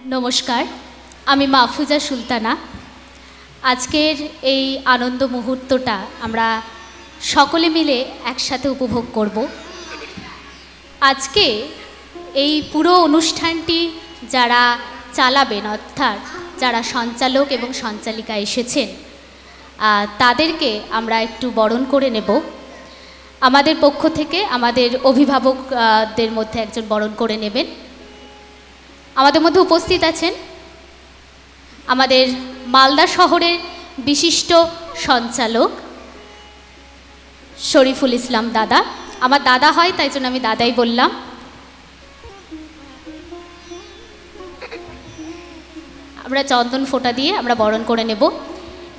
নমস্কার, আমি মাহফুজা সুলতানা। আজকের এই আনন্দ মুহূর্তটা আমরা সকলে মিলে একসাথে উপভোগ করব। আজকে এই পুরো অনুষ্ঠানটি যারা চালাবেন, অর্থাৎ যারা সঞ্চালক এবং সঞ্চালিকা এসেছেন, তাদেরকে আমরা একটু বরণ করে নেব। আমাদের পক্ষ থেকে আমাদের অভিভাবকদের মধ্যে একজন বরণ করে নেবেন। আমাদের মধ্যে উপস্থিত আছেন আমাদের মালদা শহরের বিশিষ্ট সঞ্চালক শরীফুল ইসলাম দাদা। আমার দাদা হয়, তাই জন্য আমি দাদাই বললাম। আমরা চন্দন ফোঁটা দিয়ে আমরা বরণ করে নেব।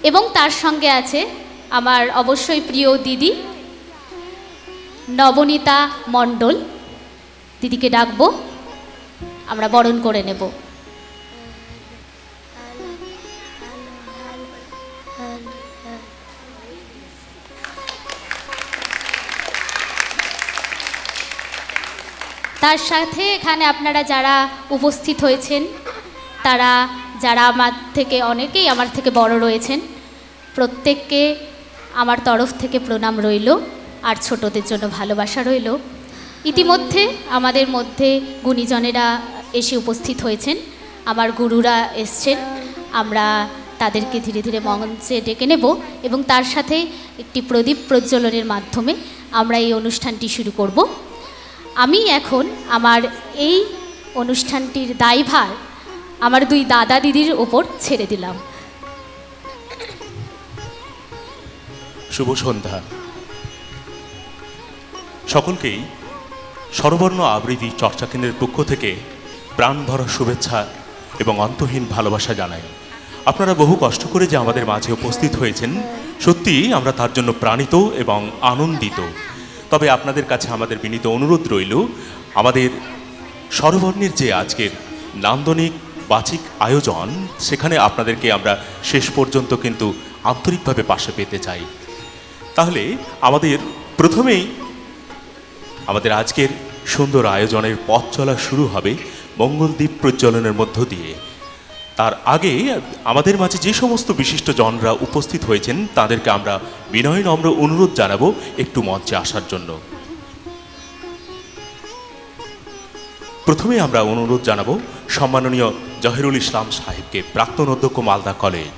এবং তার সঙ্গে আছে আমার অবশ্যই প্রিয় দিদি নবনীতা মণ্ডল, দিদিকে ডাকবো, আমরা বরণ করে নেব। তার সাথে এখানে আপনারা যারা উপস্থিত হয়েছেন, যারা আমার থেকে অনেকেই আমার থেকে বড় রয়েছেন, প্রত্যেককে আমার তরফ থেকে প্রণাম রইল, আর ছোটদের জন্য ভালোবাসা রইল। ইতিমধ্যে আমাদের মধ্যে গুণীজনেরা এসে উপস্থিত হয়েছেন, আমার গুরুরা এসছেন। আমরা তাদেরকে ধীরে ধীরে মঞ্চে ডেকে নেব এবং তার সাথে একটি প্রদীপ প্রজ্বলনের মাধ্যমে আমরা এই অনুষ্ঠানটি শুরু করব। আমি এখন আমার এই অনুষ্ঠানটির দায়ভার আমার দুই দাদা দিদির ওপর ছেড়ে দিলাম। শুভ সন্ধ্যা সকলকেই। স্বরবর্ণ আবৃত্তি চর্চা কেন্দ্রের পক্ষ থেকে প্রাণ ভরা শুভেচ্ছা এবং অন্তহীন ভালোবাসা জানাই। আপনারা বহু কষ্ট করে যে আমাদের মাঝে উপস্থিত হয়েছেন, সত্যিই আমরা তার জন্য প্রাণিত এবং আনন্দিত। তবে আপনাদের কাছে আমাদের বিনীত অনুরোধ রইল, আমাদের স্বরবর্ণের যে আজকের নান্দনিক বাচিক আয়োজন, সেখানে আপনাদেরকে আমরা শেষ পর্যন্ত কিন্তু আন্তরিকভাবে পাশে পেতে চাই। তাহলে আমাদের প্রথমেই আমাদের আজকের সুন্দর আয়োজনের পথ চলা শুরু হবে মঙ্গলদ্বীপ প্রজ্বলনের মধ্য দিয়ে। তার আগে আমাদের মাঝে যে সমস্ত বিশিষ্ট জনরা উপস্থিত হয়েছেন, তাদেরকে আমরা বিনয় নম্র অনুরোধ জানাবো একটু মঞ্চে আসার জন্য। প্রথমে আমরা অনুরোধ জানাবো সম্মাননীয় জহিরুল ইসলাম সাহেবকে, প্রাক্তন অধ্যক্ষ মালদা কলেজ।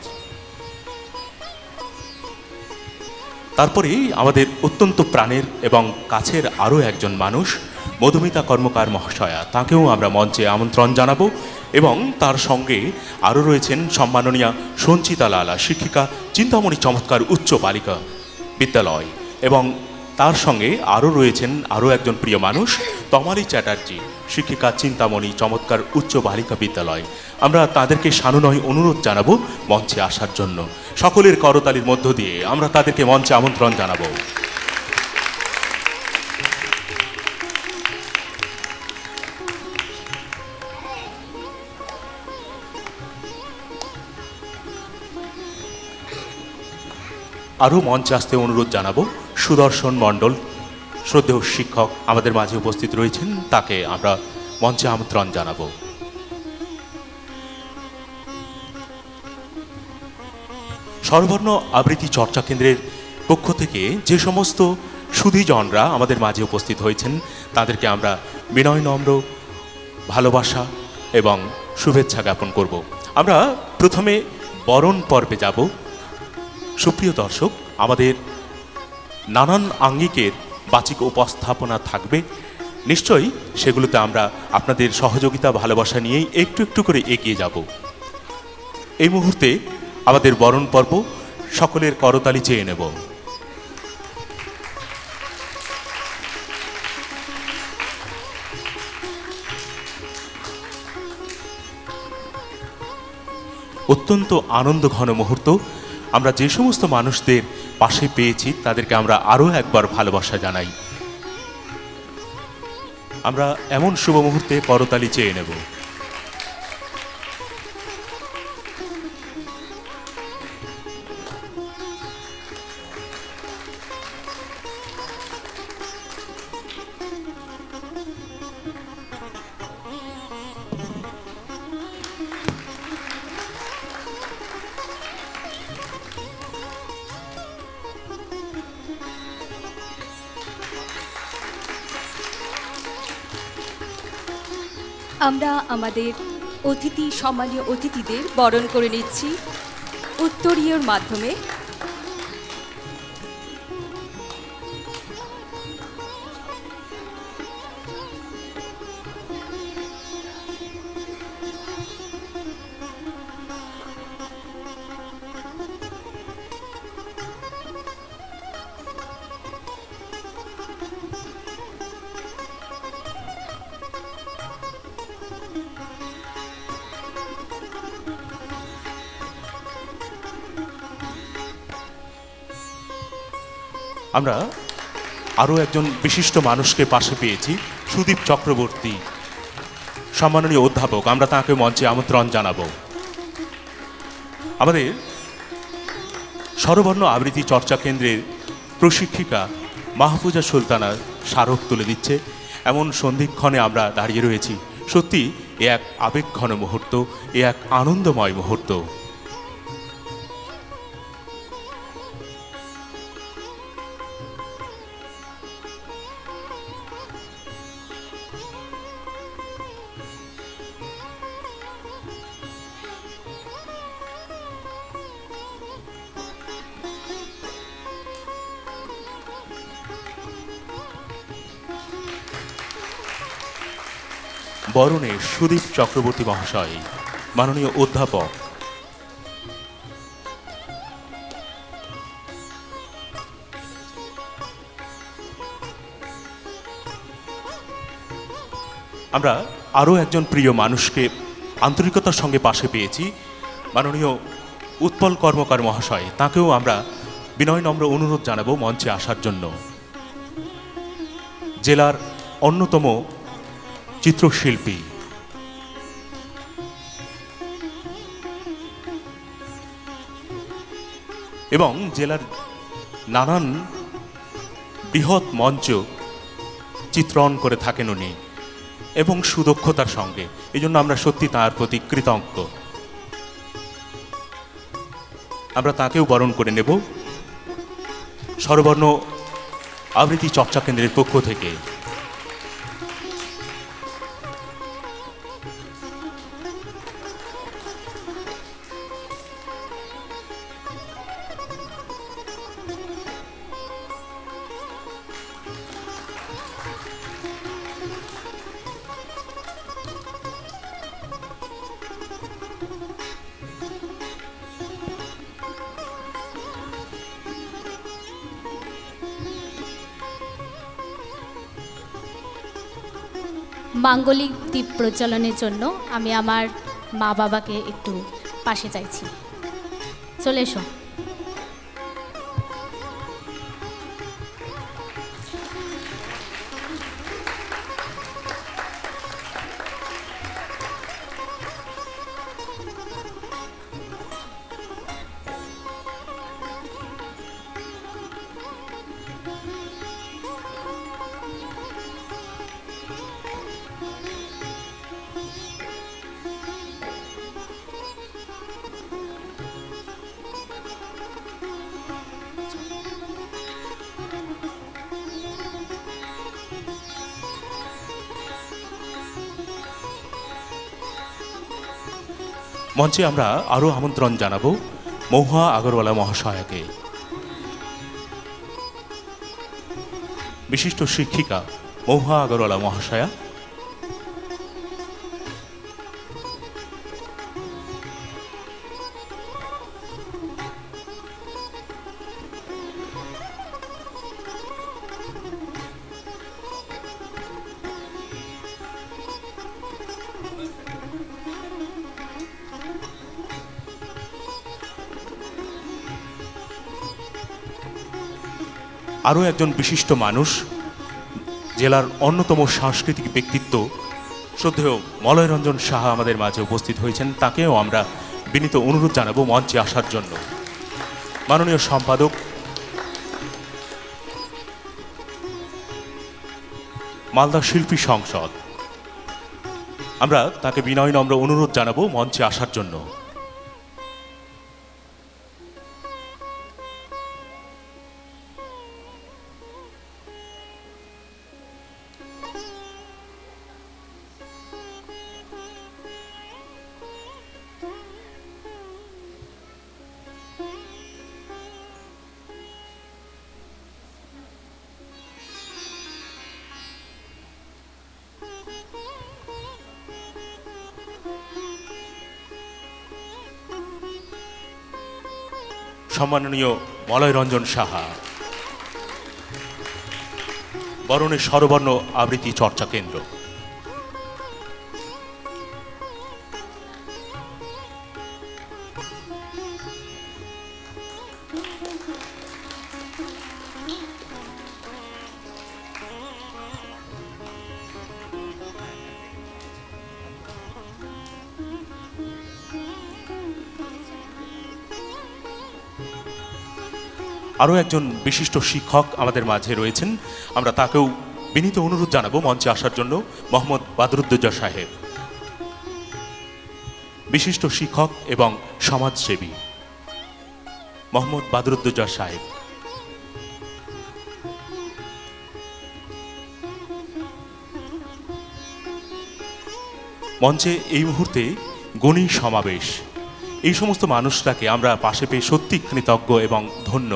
তারপরে আমাদের অত্যন্ত প্রাণের এবং কাছের আরও একজন মানুষ মধুমিতা কর্মকার মহাশয়া, তাকেও আমরা মঞ্চে আমন্ত্রণ জানাবো। এবং তার সঙ্গে আরও রয়েছেন সম্মাননীয়া সঞ্চিতা লালা, শিক্ষিকা, চিন্তামণি চমৎকার উচ্চ বালিকা বিদ্যালয়। এবং তার সঙ্গে আরও রয়েছেন আরও একজন প্রিয় মানুষ, তমালি চ্যাটার্জি, শিক্ষিকা, চিন্তামণি চমৎকার উচ্চ বালিকা বিদ্যালয়। আমরা তাদেরকে সানুনয় অনুরোধ জানাবো মঞ্চে আসার জন্য। সকলের করতালির মধ্য দিয়ে আমরা তাদেরকে মঞ্চে আমন্ত্রণ জানাবো। আরও মঞ্চে আসতে অনুরোধ জানাবো সুদর্শন মণ্ডল, শ্রদ্ধেয় শিক্ষক আমাদের মাঝে উপস্থিত রয়েছেন, তাকে আমরা মঞ্চে আমন্ত্রণ জানাবো। স্বরবর্ণ আবৃত্তি চর্চা কেন্দ্রের পক্ষ থেকে যে সমস্ত সুধীজনরা আমাদের মাঝে উপস্থিত হয়েছেন, তাদেরকে আমরা বিনয় নম্র ভালোবাসা এবং শুভেচ্ছা জ্ঞাপন করব। আমরা প্রথমে বরণ পর্বে যাব। সুপ্রিয় দর্শক, আমাদের নানান আঙ্গিকের বাচিক উপস্থাপনা থাকবে, নিশ্চয়ই সেগুলোতে আমরা আপনাদের সহযোগিতা ভালোবাসা নিয়েই একটু একটু করে এগিয়ে যাব। এই মুহূর্তে আমাদের বরণ পর্ব, সকলের করতালি চেয়ে নেব। অত্যন্ত আনন্দ ঘন মুহূর্ত। আমরা যে সমস্ত মানুষদের পাশে পেয়েছি, তাদেরকে আমরা আরও একবার ভালোবাসা জানাই। আমরা এমন শুভ মুহূর্তে করতালি চেয়ে নেব। আমরা আমাদের সম্মানীয় অতিথিদের বরণ করে নিচ্ছি উত্তরীয়র মাধ্যমে। আমরা আরও একজন বিশিষ্ট মানুষকে পাশে পেয়েছি, সুদীপ চক্রবর্তী, সম্মাননীয় অধ্যাপক। আমরা তাকে মঞ্চে আমন্ত্রণ জানাবো। আমাদের স্বরবর্ণ আবৃত্তি চর্চা কেন্দ্রের প্রশিক্ষিকা মাহফুজা সুলতানা স্মারক তুলে দিচ্ছে। এমন সন্ধিক্ষণে আমরা দাঁড়িয়ে রয়েছি। সত্যি এ এক আবেগঘন মুহূর্ত, এ এক আনন্দময় মুহূর্ত। বরণে সুদীপ চক্রবর্তী মহাশয়, মাননীয় অধ্যাপক। আমরা আরও একজন প্রিয় মানুষকে আন্তরিকতার সঙ্গে পাশে পেয়েছি, মাননীয় উৎপল কর্মকার মহাশয়। তাকেও আমরা বিনয় নম্র অনুরোধ জানাবো মঞ্চে আসার জন্য। জেলার অন্যতম চিত্রশিল্পী, এবং জেলার নানান বৃহৎ মঞ্চ চিত্রণ করে থাকেন উনি, এবং সুদক্ষতার সঙ্গে। এই জন্য আমরা সত্যি তাঁর প্রতি কৃতজ্ঞ। আমরা তাকেও বরণ করে নেব স্বরবর্ণ আবৃত্তি চর্চা কেন্দ্রের পক্ষ থেকে। মাঙ্গলিক দ্বীপ প্রজ্বলনের জন্য আমি আমার মা বাবাকে একটু পাশে চাইছি। চলে এসো। মঞ্চে আমরা আরও আমন্ত্রণ জানাবো মহুয়া আগরওয়ালা মহাশয়াকে, বিশিষ্ট শিক্ষিকা মহুয়া আগরওয়ালা মহাশয়া। আরও একজন বিশিষ্ট মানুষ, জেলার অন্যতম সাংস্কৃতিক ব্যক্তিত্ব শ্রদ্ধেয় মলয়রঞ্জন সাহা আমাদের মাঝে উপস্থিত হয়েছেন। তাকেও আমরা বিনীত অনুরোধ জানাবো মঞ্চে আসার জন্য। মাননীয় সম্পাদক মালদা শিল্পী সংসদ, আমরা তাকে বিনয় নম্র অনুরোধ জানাবো মঞ্চে আসার জন্য। সম্মাননীয় মলয় রঞ্জন সাহা, বরণের স্বরবর্ণ আবৃত্তি চর্চা কেন্দ্র। আরও একজন বিশিষ্ট শিক্ষক আমাদের মাঝে রয়েছেন, আমরা তাকেও বিনীত অনুরোধ জানাবো মঞ্চে আসার জন্য। মোহাম্মদ বাদরুদ্দোজা সাহেব, বিশিষ্ট শিক্ষক এবং সমাজসেবী মোহাম্মদ বাদরুদ্দোজা সাহেব। মঞ্চে এই মুহূর্তে গণী সমাবেশ, এই সমস্ত মানুষটাকে আমরা পাশে পেয়ে সত্যি কৃতজ্ঞ এবং ধন্য।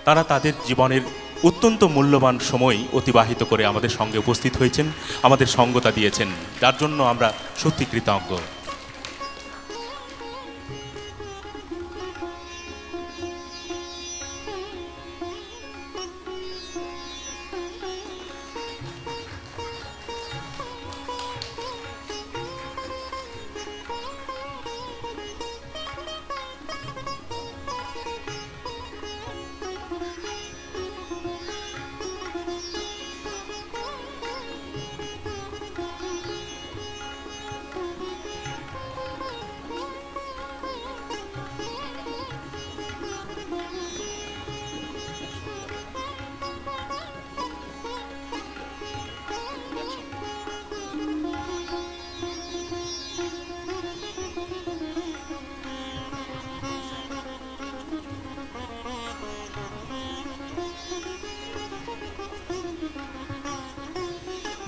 তারা তাদের জীবনের অত্যন্ত মূল্যবান সময় অতিবাহিত করে আমাদের সঙ্গে উপস্থিত হয়েছেন, আমাদের সঙ্গতা দিয়েছেন, যার জন্য আমরা সত্যি কৃতজ্ঞ।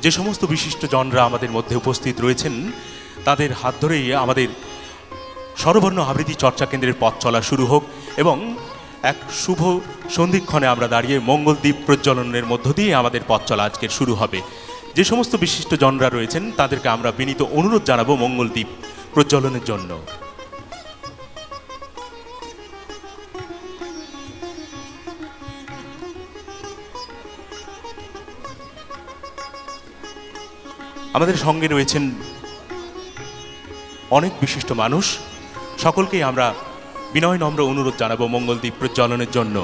যে সমস্ত বিশিষ্ট জনরা আমাদের মধ্যে উপস্থিত রয়েছেন, তাদের হাত ধরেই আমাদের স্বরবর্ণ আবৃত্তি চর্চা কেন্দ্রের পথ চলা শুরু হোক এবং এক শুভ সন্ধিক্ষণে আমরা দাঁড়িয়ে মঙ্গলদ্বীপ প্রজ্বলনের মধ্য দিয়ে আমাদের পথ চলা আজকের শুরু হবে। যে সমস্ত বিশিষ্ট জনরা রয়েছেন তাদেরকে আমরা বিনীত অনুরোধ জানাবো মঙ্গলদ্বীপ প্রজ্বলনের জন্য। আমাদের সঙ্গে রয়েছেন অনেক বিশিষ্ট মানুষ, সকলকেই আমরা বিনয় নম্র অনুরোধ জানাবো মঙ্গলদ্বীপ প্রজ্বলনের জন্য।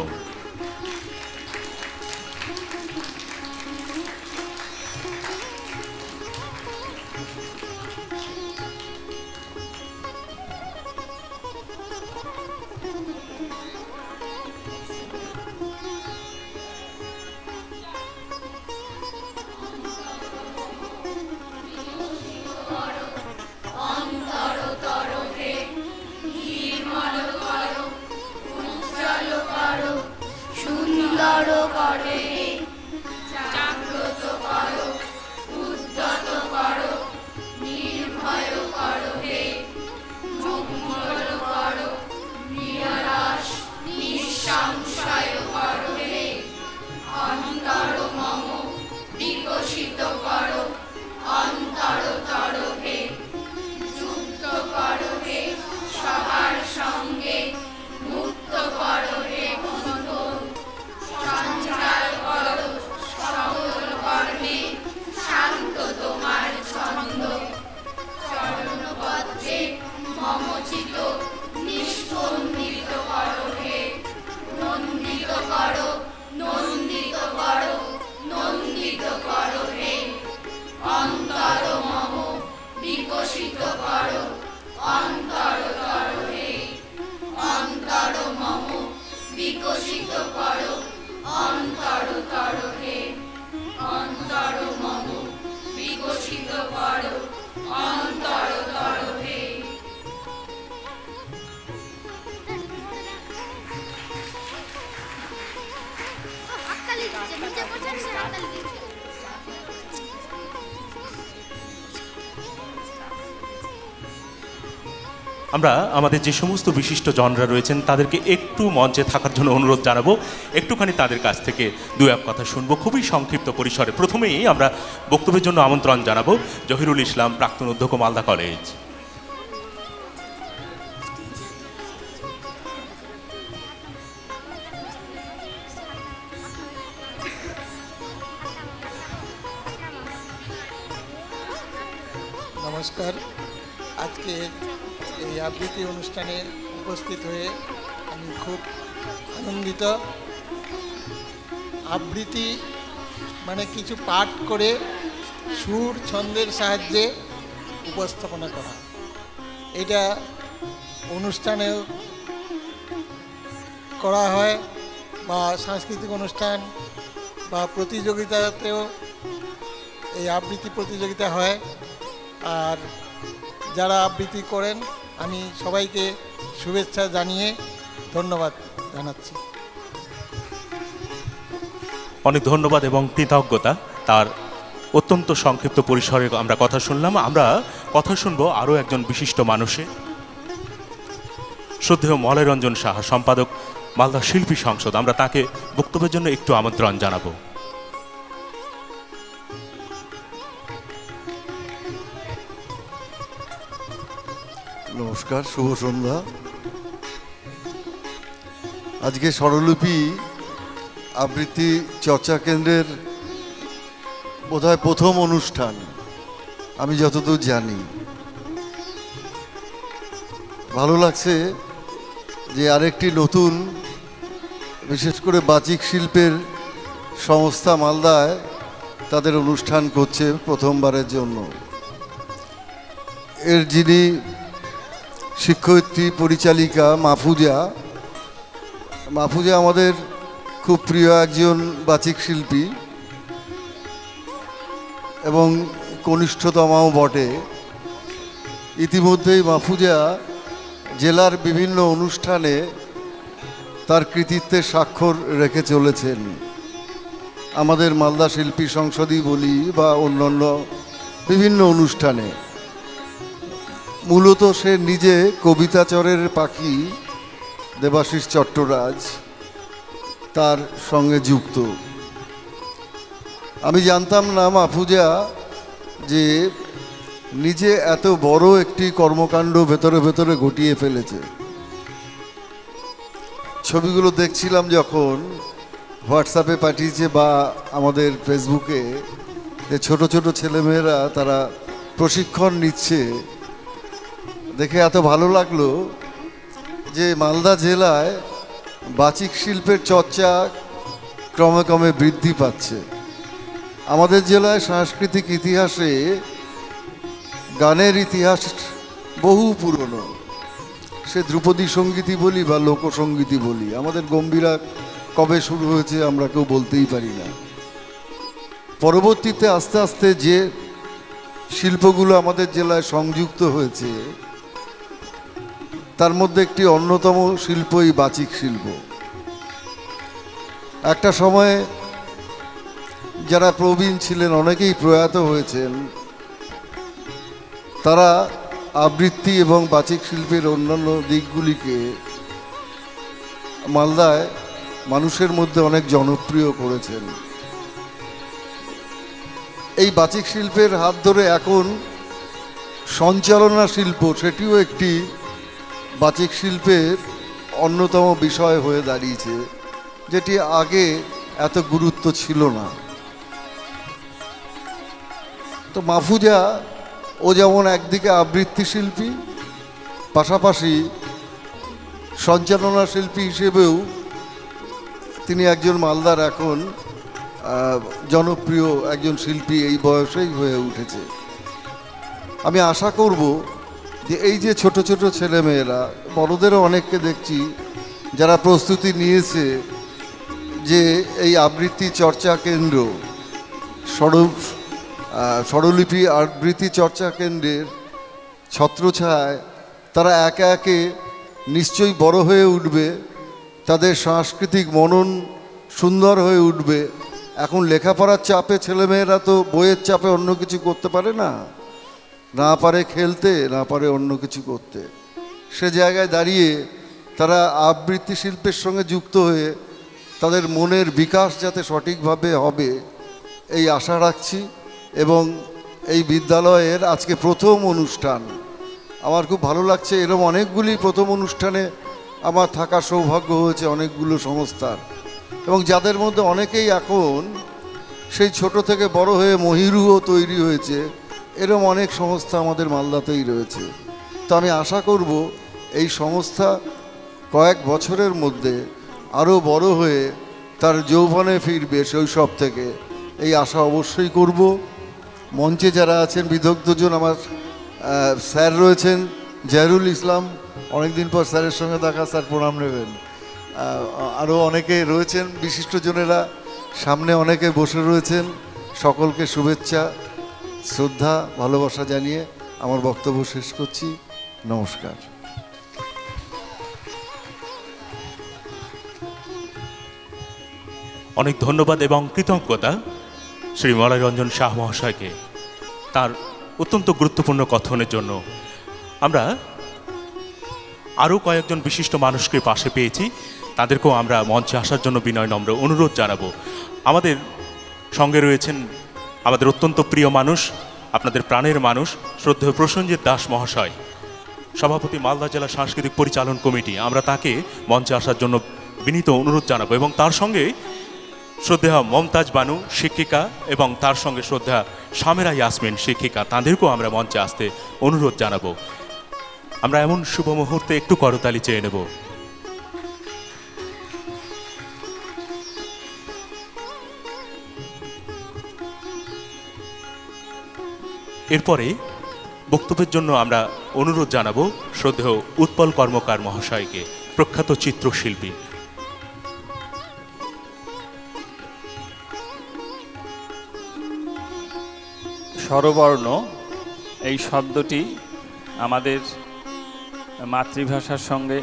আমরা আমাদের যে সমস্ত বিশিষ্ট জনরা রয়েছেন তাদেরকে একটু মঞ্চে থাকার জন্য অনুরোধ জানাবো, একটুখানি তাদের কাছ থেকে দু এক কথা শুনবো খুবই সংক্ষিপ্ত পরিসরে। প্রথমেই আমরা বক্তব্যের জন্য আমন্ত্রণ জানাবো জহিরুল ইসলাম, প্রাক্তন অধ্যক্ষ, মালদা কলেজ। নমস্কার। আজকে এই আবৃত্তি অনুষ্ঠানে উপস্থিত হয়ে আমি খুব আনন্দিত। আবৃত্তি মানে কিছু পাঠ করে সুর ছন্দের সাহায্যে উপস্থাপনা করা। এটা অনুষ্ঠানেও করা হয় বা সাংস্কৃতিক অনুষ্ঠান বা প্রতিযোগিতাতেও এই আবৃত্তি প্রতিযোগিতা হয়। আর যারা আবৃত্তি করেন আমি সবাইকে শুভেচ্ছা জানিয়ে ধন্যবাদ জানাচ্ছি। অনেক ধন্যবাদ এবং কৃতজ্ঞতা। তার অত্যন্ত সংক্ষিপ্ত পরিসরে আমরা কথা শুনলাম। আমরা কথা শুনবো আরও একজন বিশিষ্ট মানুষের, শ্রদ্ধেয় মলয় রঞ্জন সাহা, সম্পাদক মালদা শিল্পী সংসদ। আমরা তাকে বক্তব্যের জন্য একটু আমন্ত্রণ জানাবো। নমস্কার, শুভ সন্ধ্যা। আজকে স্বরলিপি আবৃত্তি চর্চা কেন্দ্রের বোধহয় প্রথম অনুষ্ঠান, আমি যতদূর জানি। ভালো লাগছে যে আরেকটি নতুন, বিশেষ করে বাচিক শিল্পের সংস্থা মালদায় তাদের অনুষ্ঠান করছে প্রথমবারের জন্য। এর যিনি শিক্ষয়িত্রী পরিচালিকা মাহফুজা আমাদের খুব প্রিয় একজন বাচিক শিল্পী এবং কনিষ্ঠতমাও বটে। ইতিমধ্যেই মাহফুজা জেলার বিভিন্ন অনুষ্ঠানে তার কৃতিত্বের স্বাক্ষর রেখে চলেছেন। আমাদের মালদা শিল্পী সংসদই বলি বা অন্যান্য বিভিন্ন অনুষ্ঠানে। মূলত সে নিজে কবিতাচরের পাখি দেবাশিস চট্টরাজ তার সঙ্গে যুক্ত। আমি জানতাম না মাহফুজা যে নিজে এত বড় একটি কর্মকাণ্ড ভেতরে ভেতরে ঘটিয়ে ফেলেছে। ছবিগুলো দেখছিলাম যখন হোয়াটসঅ্যাপে পাঠিয়েছে বা আমাদের ফেসবুকে, যে ছোট ছোট ছেলেমেয়েরা তারা প্রশিক্ষণ নিচ্ছে, দেখে এত ভালো লাগলো যে মালদা জেলায় বাচিক শিল্পের চর্চা ক্রমে ক্রমে বৃদ্ধি পাচ্ছে। আমাদের জেলায় সাংস্কৃতিক ইতিহাসে গানের ইতিহাস বহু পুরনো। সে ধ্রুপদী সঙ্গীতই বলি বা লোকসঙ্গীতই বলি, আমাদের গম্ভীরা কবে শুরু হয়েছে আমরা কেউ বলতেই পারি না। পরবর্তীতে আস্তে আস্তে যে শিল্পগুলো আমাদের জেলায় সংযুক্ত হয়েছে তার মধ্যে একটি অন্যতম শিল্পই বাচিক শিল্প। একটা সময়ে যারা প্রবীণ ছিলেন, অনেকেই প্রয়াত হয়েছেন, তারা আবৃত্তি এবং বাচিক শিল্পের অন্যান্য দিকগুলিকে মালদায় মানুষের মধ্যে অনেক জনপ্রিয় করেছেন। এই বাচিক শিল্পের হাত ধরে এখন সঞ্চালনা শিল্প, সেটিও একটি বাচিক শিল্পের অন্যতম বিষয় হয়ে দাঁড়িয়েছে, যেটি আগে এত গুরুত্ব ছিল না। তো মাহফুজা ও যেমন একদিকে আবৃত্তি শিল্পী, পাশাপাশি সঞ্চালনা শিল্পী হিসেবেও তিনি একজন মালদার এখন জনপ্রিয় একজন শিল্পী এই বয়সেই হয়ে উঠেছে। আমি আশা করব যে এই যে ছোট ছোট ছেলেমেয়েরা, বড়দেরও অনেককে দেখছি যারা প্রস্তুতি নিয়েছে যে এই আবৃত্তি চর্চা কেন্দ্র, স্বরলিপি আবৃত্তি চর্চা কেন্দ্রের ছত্রছায়ায় তারা একে একে নিশ্চয়ই বড় হয়ে উঠবে, তাদের সাংস্কৃতিক মনন সুন্দর হয়ে উঠবে। এখন লেখাপড়ার চাপে ছেলেমেয়েরা তো বইয়ের চাপে অন্য কিছু করতে পারে না, না পারে খেলতে, না পারে অন্য কিছু করতে। সে জায়গায় দাঁড়িয়ে তারা আবৃত্তি শিল্পের সঙ্গে যুক্ত হয়ে তাদের মনের বিকাশ যাতে সঠিকভাবে হবে এই আশা রাখছি। এবং এই বিদ্যালয়ের আজকে প্রথম অনুষ্ঠান, আমার খুব ভালো লাগছে। এরকম অনেকগুলি প্রথম অনুষ্ঠানে আমার থাকার সৌভাগ্য হয়েছে অনেকগুলো সংস্থার, এবং যাদের মধ্যে অনেকেই এখন সেই ছোট থেকে বড় হয়ে মহিরুও তৈরি হয়েছে এরম অনেক সংস্থা আমাদের মালদাতেই রয়েছে। তো আমি আশা করব এই সংস্থা কয়েক বছরের মধ্যে আরও বড় হয়ে তার যৌবনে ফিরবে শৈশব থেকে, এই আশা অবশ্যই করব। মঞ্চে যারা আছেন বিদগ্ধজন, আমার স্যার রয়েছেন জাহরুল ইসলাম, অনেকদিন পর স্যারের সঙ্গে দেখা, স্যার প্রণাম নেবেন। আরও অনেকে রয়েছেন বিশিষ্টজনেরা, সামনে অনেকে বসে রয়েছেন। সকলকে শুভেচ্ছা, শ্রদ্ধা, ভালোবাসা জানিয়ে আমার বক্তব্য শেষ করছি। নমস্কার। অনেক ধন্যবাদ এবং কৃতজ্ঞতা শ্রী মলয় রঞ্জন শাহ মহাশয়কে তার অত্যন্ত গুরুত্বপূর্ণ কথনের জন্য। আমরা আরও কয়েকজন বিশিষ্ট মানুষকে পাশে পেয়েছি, তাদেরকেও আমরা মঞ্চে আসার জন্য বিনয় নম্র অনুরোধ জানাবো। আমাদের সঙ্গে রয়েছেন আমাদের অত্যন্ত প্রিয় মানুষ, আপনাদের প্রাণের মানুষ, শ্রদ্ধেয় প্রসেনজিৎ দাস মহাশয়, সভাপতি মালদা জেলা সাংস্কৃতিক পরিচালন কমিটি। আমরা তাকে মঞ্চে আসার জন্য বিনীত অনুরোধ জানাবো এবং তার সঙ্গে শ্রদ্ধেয় মমতাজ বানু শিক্ষিকা এবং তার সঙ্গে শ্রদ্ধা সামেরা ইয়াসমিন শিক্ষিকা, তাদেরকেও আমরা মঞ্চে আসতে অনুরোধ জানাবো। আমরা এমন শুভ মুহূর্তে একটু করতালি চেয়ে নেব। এরপরে বক্তব্যের জন্য আমরা অনুরোধ জানাবো শ্রদ্ধেয় উৎপল কর্মকার মহাশয়কে, প্রখ্যাত চিত্রশিল্পী। স্বরবর্ণ এই শব্দটি আমাদের মাতৃভাষার সঙ্গে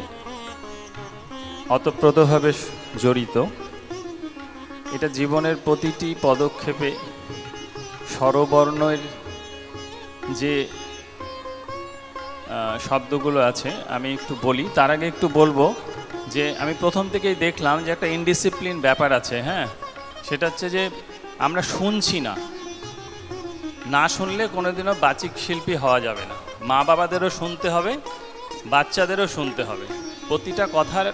ওতপ্রোতভাবে জড়িত। এটা জীবনের প্রতিটি পদক্ষেপে স্বরবর্ণের যে শব্দগুলো আছে আমি একটু বলি। তার আগে একটু বলবো যে আমি প্রথম থেকেই দেখলাম যে একটা ইনডিসিপ্লিন ব্যাপার আছে। হ্যাঁ, সেটা হচ্ছে যে আমরা শুনছি না, না শুনলে কোনোদিনও বাচিক শিল্পী হওয়া যাবে না। মা বাবাদেরও শুনতে হবে, বাচ্চাদেরও শুনতে হবে। প্রতিটা কথার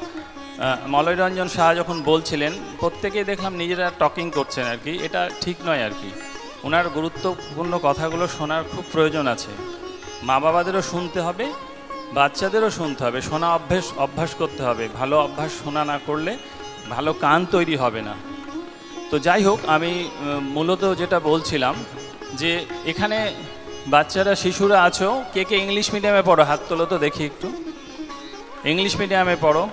মলয় রঞ্জন শাহ যখন বলছিলেন, প্রত্যেকেই দেখলাম নিজেরা টকিং করছেন আর কি। এটা ঠিক নয় আর কি। ওনার গুরুত্বপূর্ণ কথাগুলো শোনার খুব প্রয়োজন আছে। মা বাবাদেরও শুনতে হবে, বাচ্চাদেরও শুনতে হবে। শোনা অভ্যাস করতে হবে। ভালো অভ্যাস শোনা না করলে ভালো কান তৈরি হবে না। তো যাই হোক, আমি মূলত যেটা বলছিলাম যে এখানে বাচ্চারা, শিশুরা আছো, কে কে ইংলিশ মিডিয়ামে পড়ো? হাত তোলো তো দেখি একটু। ইংলিশ মিডিয়ামে পড়ো?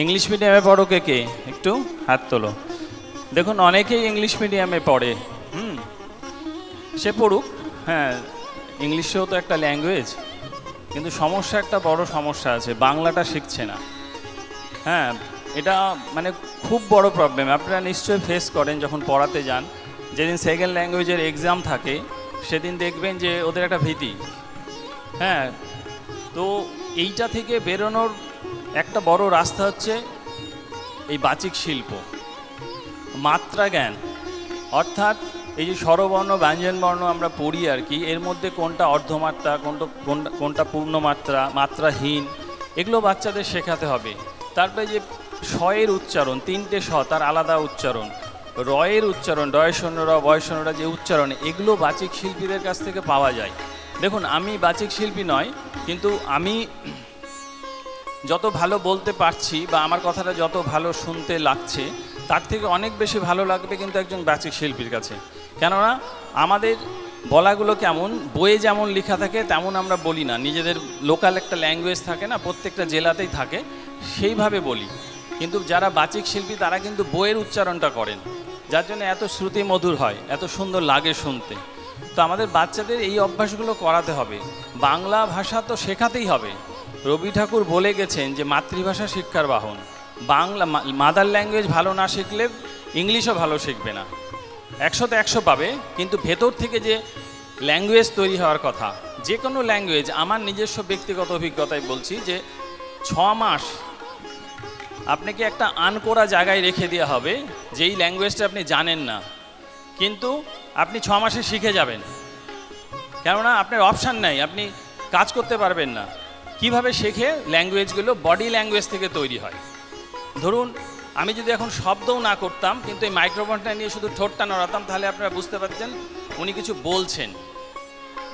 ইংলিশ মিডিয়ামে পড়ো কে কে? একটু হাত তোলো। দেখুন, অনেকেই ইংলিশ মিডিয়ামে পড়ে। সে পড়ুক। হ্যাঁ, ইংলিশেও তো একটা ল্যাঙ্গুয়েজ, কিন্তু সমস্যা, একটা বড় সমস্যা আছে, বাংলাটা শিখছে না। হ্যাঁ, এটা মানে খুব বড় প্রবলেম। আপনারা নিশ্চয়ই ফেস করেন যখন পড়াতে যান। যেদিন সেকেন্ড ল্যাঙ্গুয়েজের এক্সাম থাকে সেদিন দেখবেন যে ওদের একটা ভীতি। হ্যাঁ, তো এইটা থেকে বেরোনোর একটা বড় রাস্তা হচ্ছে এই বাচিক শিল্প, মাত্রা জ্ঞান। অর্থাৎ এই যে স্বরবর্ণ, ব্যঞ্জনবর্ণ আমরা পড়ি আর কি, এর মধ্যে কোনটা অর্ধমাত্রা, কোনটা পূর্ণমাত্রা, মাত্রাহীন, এগুলো বাচ্চাদের শেখাতে হবে। তারপরে যে শ-এর উচ্চারণ, 3টে শ, তার আলাদা উচ্চারণ, র-এর উচ্চারণ, ডয় শূন্য র, বয় শূন্য র, যে উচ্চারণ, এগুলো বাচিক শিল্পীদের কাছ থেকে পাওয়া যায়। দেখুন, আমি বাচিক শিল্পী নয়, কিন্তু আমি যত ভালো বলতে পারছি বা আমার কথাটা যত ভালো শুনতে লাগছে, তার থেকে অনেক বেশি ভালো লাগবে কিন্তু একজন বাচিক শিল্পীর কাছে। কেননা আমাদের বলাগুলো কেমন, বইয়ে যেমন লেখা থাকে তেমন আমরা বলি না। নিজেদের লোকাল একটা ল্যাঙ্গুয়েজ থাকে না, প্রত্যেকটা জেলাতেই থাকে, সেইভাবে বলি। কিন্তু যারা বাচিক শিল্পী তারা কিন্তু বইয়ের উচ্চারণটা করেন, যার জন্য এত শ্রুতি মধুর হয়, এত সুন্দর লাগে শুনতে। তো আমাদের বাচ্চাদের এই অভ্যাসগুলো করাতে হবে। বাংলা ভাষা তো শেখাতেই হবে। রবি ঠাকুর বলে গেছেন যে মাতৃভাষা শিক্ষার বাহন। বাংলা মাদার ল্যাঙ্গুয়েজ ভালো না শিখলে ইংলিশও ভালো শিখবে না। 100তে 100 পাবে, কিন্তু ভেতর থেকে যে ল্যাঙ্গুয়েজ তৈরি হওয়ার কথা, যে কোনো ল্যাঙ্গুয়েজ, আমার নিজস্ব ব্যক্তিগত অভিজ্ঞতায় বলছি যে 6 মাস আপনাকে একটা আনকোরা জায়গায় রেখে দেওয়া হবে, যেই ল্যাঙ্গুয়েজটা আপনি জানেন না, কিন্তু আপনি 6 মাসে শিখে যাবেন। কেননা আপনার অপশান নাই, আপনি কাজ করতে পারবেন না। কিভাবে শেখে? ল্যাঙ্গুয়েজগুলো বডি ল্যাঙ্গুয়েজ থেকে তৈরি হয়। ধরুন আমি যদি এখন শব্দও না করতাম, কিন্তু এই মাইক্রোফোনটা নিয়ে শুধু ঠোঁটটা নড়াতাম, তাহলে আপনারা বুঝতে পারছেন উনি কিছু বলছেন।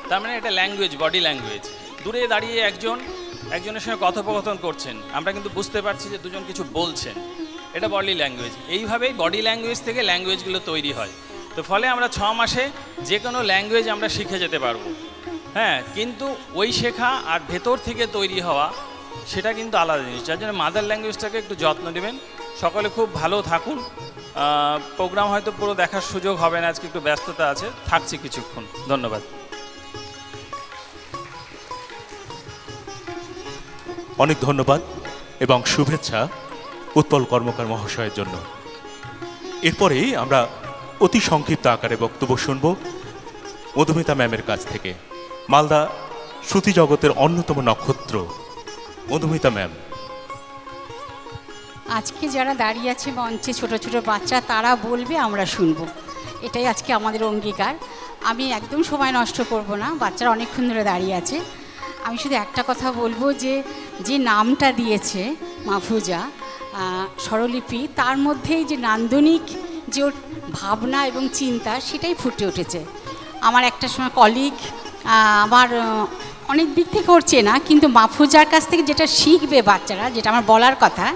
তার মানে এটা ল্যাঙ্গুয়েজ, বডি ল্যাঙ্গুয়েজ। দূরে দাঁড়িয়ে একজনের সঙ্গে কথোপকথন করছেন, আমরা কিন্তু বুঝতে পারছি যে দুজন কিছু বলছেন, এটা বডি ল্যাঙ্গুয়েজ। এইভাবেই বডি ল্যাঙ্গুয়েজ থেকে ল্যাঙ্গুয়েজগুলো তৈরি হয়। তো ফলে আমরা 6 মাসে যে কোনো ল্যাঙ্গুয়েজ আমরা শিখে যেতে পারবো। হ্যাঁ, কিন্তু ওই শেখা আর ভেতর থেকে তৈরি হওয়া সেটা কিন্তু আলাদা জিনিস। যার জন্য মাদার ল্যাঙ্গুয়েজটাকে একটু যত্ন নেবেন। সকলে খুব ভালো থাকুন। প্রোগ্রাম হয়তো পুরো দেখার সুযোগ হবে না, আজকে একটু ব্যস্ততা আছে, থাকছি কিছুক্ষণ। ধন্যবাদ। অনেক ধন্যবাদ এবং শুভেচ্ছা উৎপল কর্মকার মহাশয়ের জন্য। এরপরে আমরা অতি সংক্ষিপ্ত আকারে বক্তব্য শুনব মধুমিতা ম্যামের কাছ থেকে। মালদা শ্রুতি জগতের অন্যতম নক্ষত্র মধুমিতা ম্যাম। আজকে যারা দাঁড়িয়ে আছে মঞ্চে, ছোট ছোট বাচ্চা, তারা বলবে, আমরা শুনবো। এটাই আজকে আমাদের অঙ্গীকার। আমি একদম সময় নষ্ট করব না, বাচ্চারা অনেকক্ষণ ধরে দাঁড়িয়ে আছে। আমি শুধু একটা কথা বলবো, যে নামটা দিয়েছে মাহফুজা স্বরলিপি, তার মধ্যেই যে নান্দনিক যে ওর ভাবনা এবং চিন্তা, সেটাই ফুটে উঠেছে। আমার একটা সময় কলিগ, আমার অনেক দিক থেকে ওর চেনা, কিন্তু মাহফুজার কাছ থেকে যেটা শিখবে বাচ্চারা, যেটা আমার বলার কথা,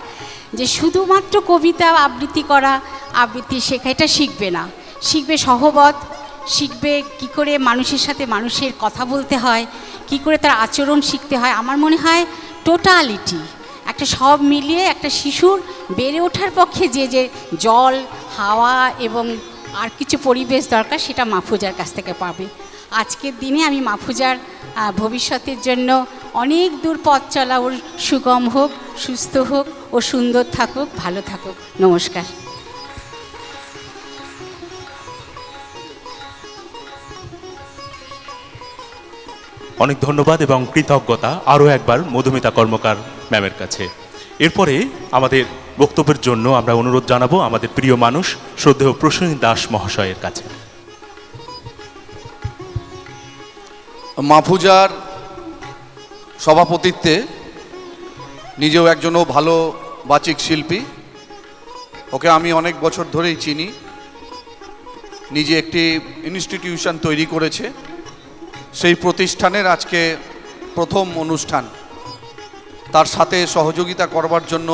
যে শুধুমাত্র কবিতা আবৃত্তি করা, আবৃত্তি শেখা, এটা শিখবে না। শিখবে সহবত, শিখবে কি করে মানুষের সাথে মানুষের কথা বলতে হয়, কি করে তার আচরণ শিখতে হয়। আমার মনে হয় টোটালিটি একটা সব মিলিয়ে একটা শিশুর বেড়ে ওঠার পক্ষে যে জল, হাওয়া এবং আর কিছু পরিবেশ দরকার, সেটা মাহফুজার কাছ থেকে পাবে। আজকের দিনে আমি মাহফুজার ভবিষ্যতের জন্য অনেক দূর পথ চলা ওর সুগম হোক, সুস্থ হোক, ও সুন্দর থাকুক, ভালো থাকুক। নমস্কার। অনেক ধন্যবাদ এবং কৃতজ্ঞতা আরও একবার মধুমিতা কর্মকার ম্যামের কাছে। এরপরে আমাদের বক্তব্যের জন্য আমরা অনুরোধ জানাবো আমাদের প্রিয় মানুষ শ্রদ্ধেয় প্রসেনজিৎ দাস মহাশয়ের কাছে। মাহফুজার সভাপতিত্বে, নিজেও একজনও ভালো বাচিক শিল্পী, ওকে আমি অনেক বছর ধরেই চিনি। নিজে একটি ইনস্টিটিউশন তৈরি করেছে, সেই প্রতিষ্ঠানের আজকে প্রথম অনুষ্ঠান। তার সাথে সহযোগিতা করবার জন্য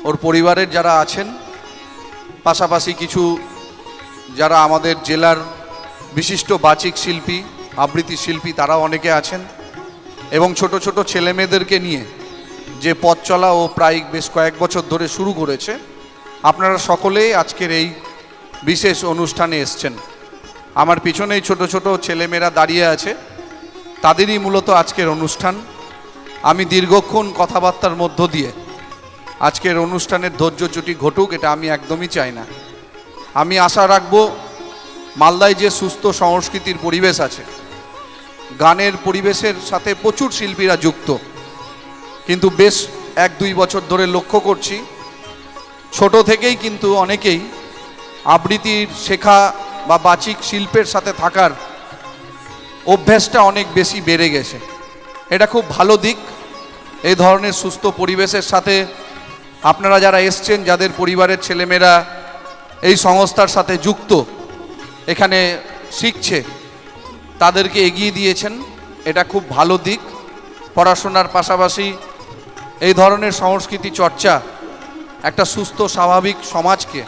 ওর পরিবারের যারা আছেন, পাশাপাশি কিছু যারা আমাদের জেলার বিশিষ্ট বাচিক শিল্পী, আবৃত্তি শিল্পী, তারাও অনেকে আছেন, এবং ছোট ছোট ছেলেমেয়েদেরকে নিয়ে যে পথ চলা ও প্রায় বেশ কয়েক বছর ধরে শুরু করেছে। আপনারা সকলেই আজকের এই বিশেষ অনুষ্ঠানে এসছেন। আমার পিছনেই ছোট ছোট ছেলেমেয়েরা দাঁড়িয়ে আছে, তাদেরই মূলত আজকের অনুষ্ঠান। আমি দীর্ঘক্ষণ কথাবার্তার মধ্য দিয়ে আজকের অনুষ্ঠানের ধৈর্যচ্যুতি ঘটুক, এটা আমি একদমই চাই না। আমি আশা রাখব মালদায় যে সুস্থ সংস্কৃতির পরিবেশ আছে, গানের পরিবেশের সাথে প্রচুর শিল্পীরা যুক্ত, কিন্তু বেশ 1-2 বছর ধরে লক্ষ্য করছি ছোট থেকেই কিন্তু অনেকেই আবৃত্তির শেখা বা বাচিক শিল্পের সাথে থাকার অভ্যাসটা অনেক বেশি বেড়ে গেছে। এটা খুব ভালো দিক। এই ধরনের সুস্থ পরিবেশের সাথে আপনারা যারা এসছেন, যাদের পরিবারের ছেলেমেয়েরা এই সংস্থার সাথে যুক্ত, এখানে শিখছে, তাদেরকে এগিয়ে দিয়েছেন, এটা খুব ভালো দিক। পড়াশোনার পাশাপাশি এই ধরনের সংস্কৃতি চর্চা একটা সুস্থ স্বাভাবিক সমাজকে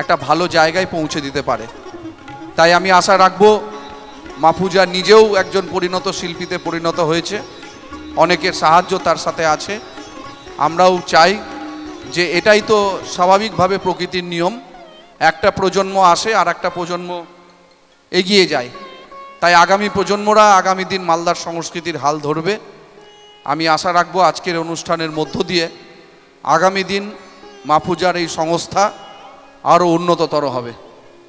একটা ভালো জায়গায় পৌঁছে দিতে পারে। তাই আমি আশা রাখব মাহফুজা নিজেও একজন পরিণত শিল্পীতে পরিণত হয়েছে, অনেকের সাহায্য তার সাথে আছে। আমরাও চাই যে এটাই তো স্বাভাবিকভাবে প্রকৃতির নিয়ম, একটা প্রজন্ম আসে আর একটা প্রজন্ম এগিয়ে যায়। তাই আগামী প্রজন্মরা আগামী দিন মালদার সংস্কৃতির হাল ধরবে। আমি আশা রাখবো আজকের অনুষ্ঠানের মধ্য দিয়ে আগামী দিন মাহফুজার এই সংস্থা আরও উন্নততর হবে।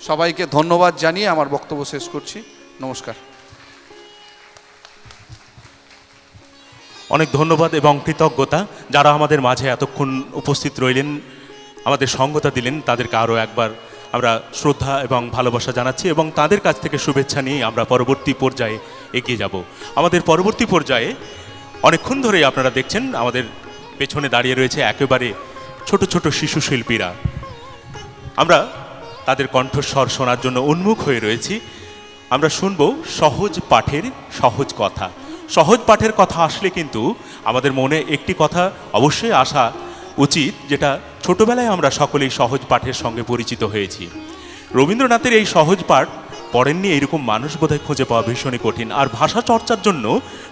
সবাইকে ধন্যবাদ জানিয়ে আমার বক্তব্য শেষ করছি। নমস্কার। অনেক ধন্যবাদ এবং কৃতজ্ঞতা যারা আমাদের মাঝে এতক্ষণ উপস্থিত রইলেন, আমাদের সঙ্গতা দিলেন, তাদেরকে আরও একবার আমরা শ্রদ্ধা এবং ভালোবাসা জানাচ্ছি এবং তাদের কাছ থেকে শুভেচ্ছা নিয়ে আমরা পরবর্তী পর্যায়ে এগিয়ে যাব। আমাদের পরবর্তী পর্যায়ে অনেকক্ষণ ধরেই আপনারা দেখছেন আমাদের পেছনে দাঁড়িয়ে রয়েছে একেবারে ছোট ছোট শিশু শিল্পীরা, আমরা তাদের কণ্ঠস্বর শোনার জন্য উন্মুখ হয়ে রয়েছি। আমরা শুনব সহজ পাঠের সহজ কথা। সহজ পাঠের কথা আসলে কিন্তু আমাদের মনে একটি কথা অবশ্যই আসা উচিত, যেটা ছোটবেলায় আমরা সকলেই সহজ পাঠের সঙ্গে পরিচিত হয়েছি। রবীন্দ্রনাথের এই সহজ পাঠ পড়েননি এরকম মানুষ বোধহয় খুঁজে পাওয়া ভীষণই কঠিন। আর ভাষা চর্চার জন্য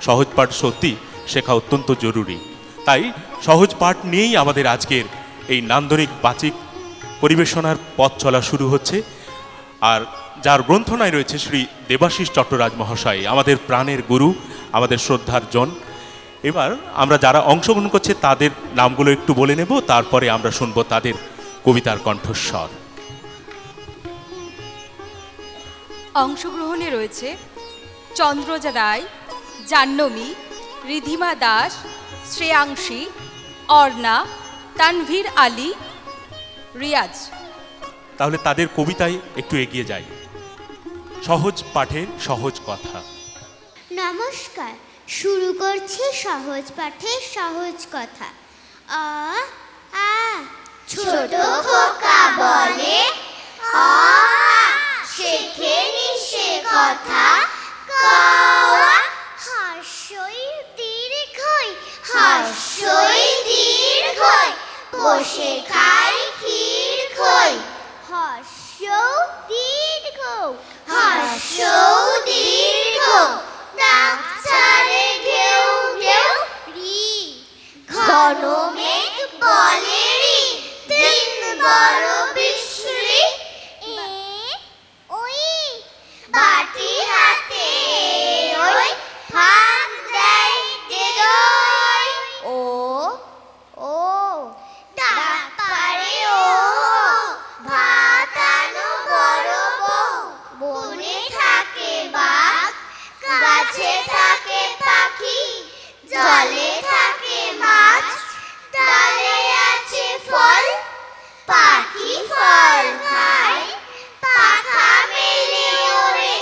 সহজ পাঠ সত্যি শেখা অত্যন্ত জরুরি। তাই সহজ পাঠ নিয়েই আমাদের আজকের এই নান্দনিক বাচিক পরিবেশনার পথ চলা শুরু হচ্ছে। আর যার গ্রন্থনায় রয়েছে শ্রী দেবাশিস চট্টরাজ মহাশয়, আমাদের প্রাণের গুরু, আমাদের শ্রদ্ধার জন। এবার আমরা যারা অংশগ্রহণ করছে তাদের নামগুলো একটু বলে নেব, তারপরে আমরা শুনবো তাদের কবিতার কণ্ঠস্বর। অংশগ্রহণে রয়েছে চন্দ্রজা রায়, জাহ্নবী, রিধিমা দাস, শ্রেয়াংশী, অর্ণা, তানভীর আলী, রিয়াজ। তাহলে তাদের কবিতায় একটু এগিয়ে যাই। সহজ পাঠের সহজ কথা। নমস্কার, শুরু করছি সহজ পাঠের সহজ কথা। আ আ ছোট খোকা বলে, অ শেখে নিশে কথা, ক হাস্যই দীর্ঘই, হাস্যই দীর্ঘই, বসে খাই ক্ষীর খই, হাস্য দীর্ঘ, হাস্য দীর্ঘ, ডাক ছাড়ে ঘেউ ঘেউ, রি ঘন মেঘ বলে রি, দিন বড় বিশ্রী, এ ওই বাটি হাতে ওই ভাত দেয় দেদই, ও ও ডাক পারে ও ভাত আনো বড় বউ, বনে থাকে বাঘ, গাছে থাকে পাখি, জলে থাকে মাছ, ডালে আছে ফল, পাখি ফল খায়, পাখা মেলে ওড়ে,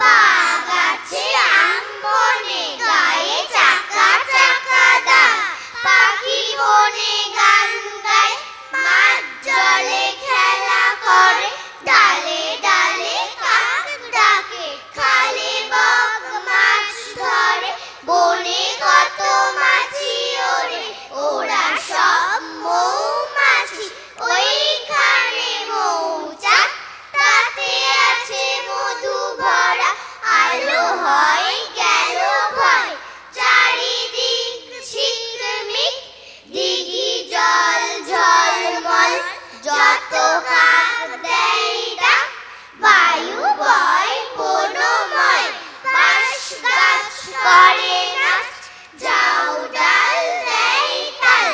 বাঘ আছে আম বনে, গায়ে চাকা চাকা দাগ, পাখি বনে গান গায়, মাছ জলে খেলা করে, ডালে ডালে কাক ডাকে, খালে বক মাছ ধরে, বনে কত মাছি ওরে, ওরা সব মৌমাছি, ওইখানে মৌচাক, তাতে আছে মধু ভরা, আলো হয় গেল ভয়, চারিদিক ঝিকমিক, দিঘি জল ঝলমল, যত কাক দেয় ডাক, বায়ু বয় বনময়, বাঁশ গাছ করে নাচ, যাও ডাল দেয় তাল,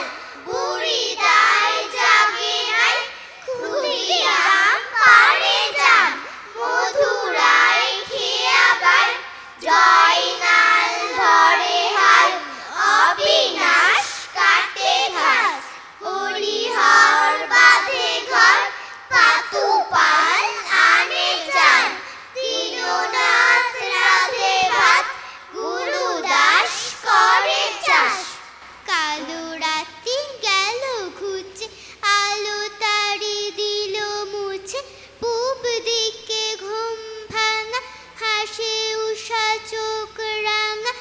বুড়ি দায় জাগে নাই, ক্ষুদিরাম পারে যান, মধুরায় খেয়ে আবার, জয় নাল ধরে হাল, অবিনাশ কাটে ঘাস, হরিহর বাঁধে ঘর, পাতু পাল আনে চাল, দীননাথ রাধে ভাত, গুরুদাস করে চাষ, কালো রাতি গেল ঘুচে, আলো তাড়ি দিল মুছে, পূব দিকে ঘুম ভাঙা, হাসে উষা চোখ রাঙা,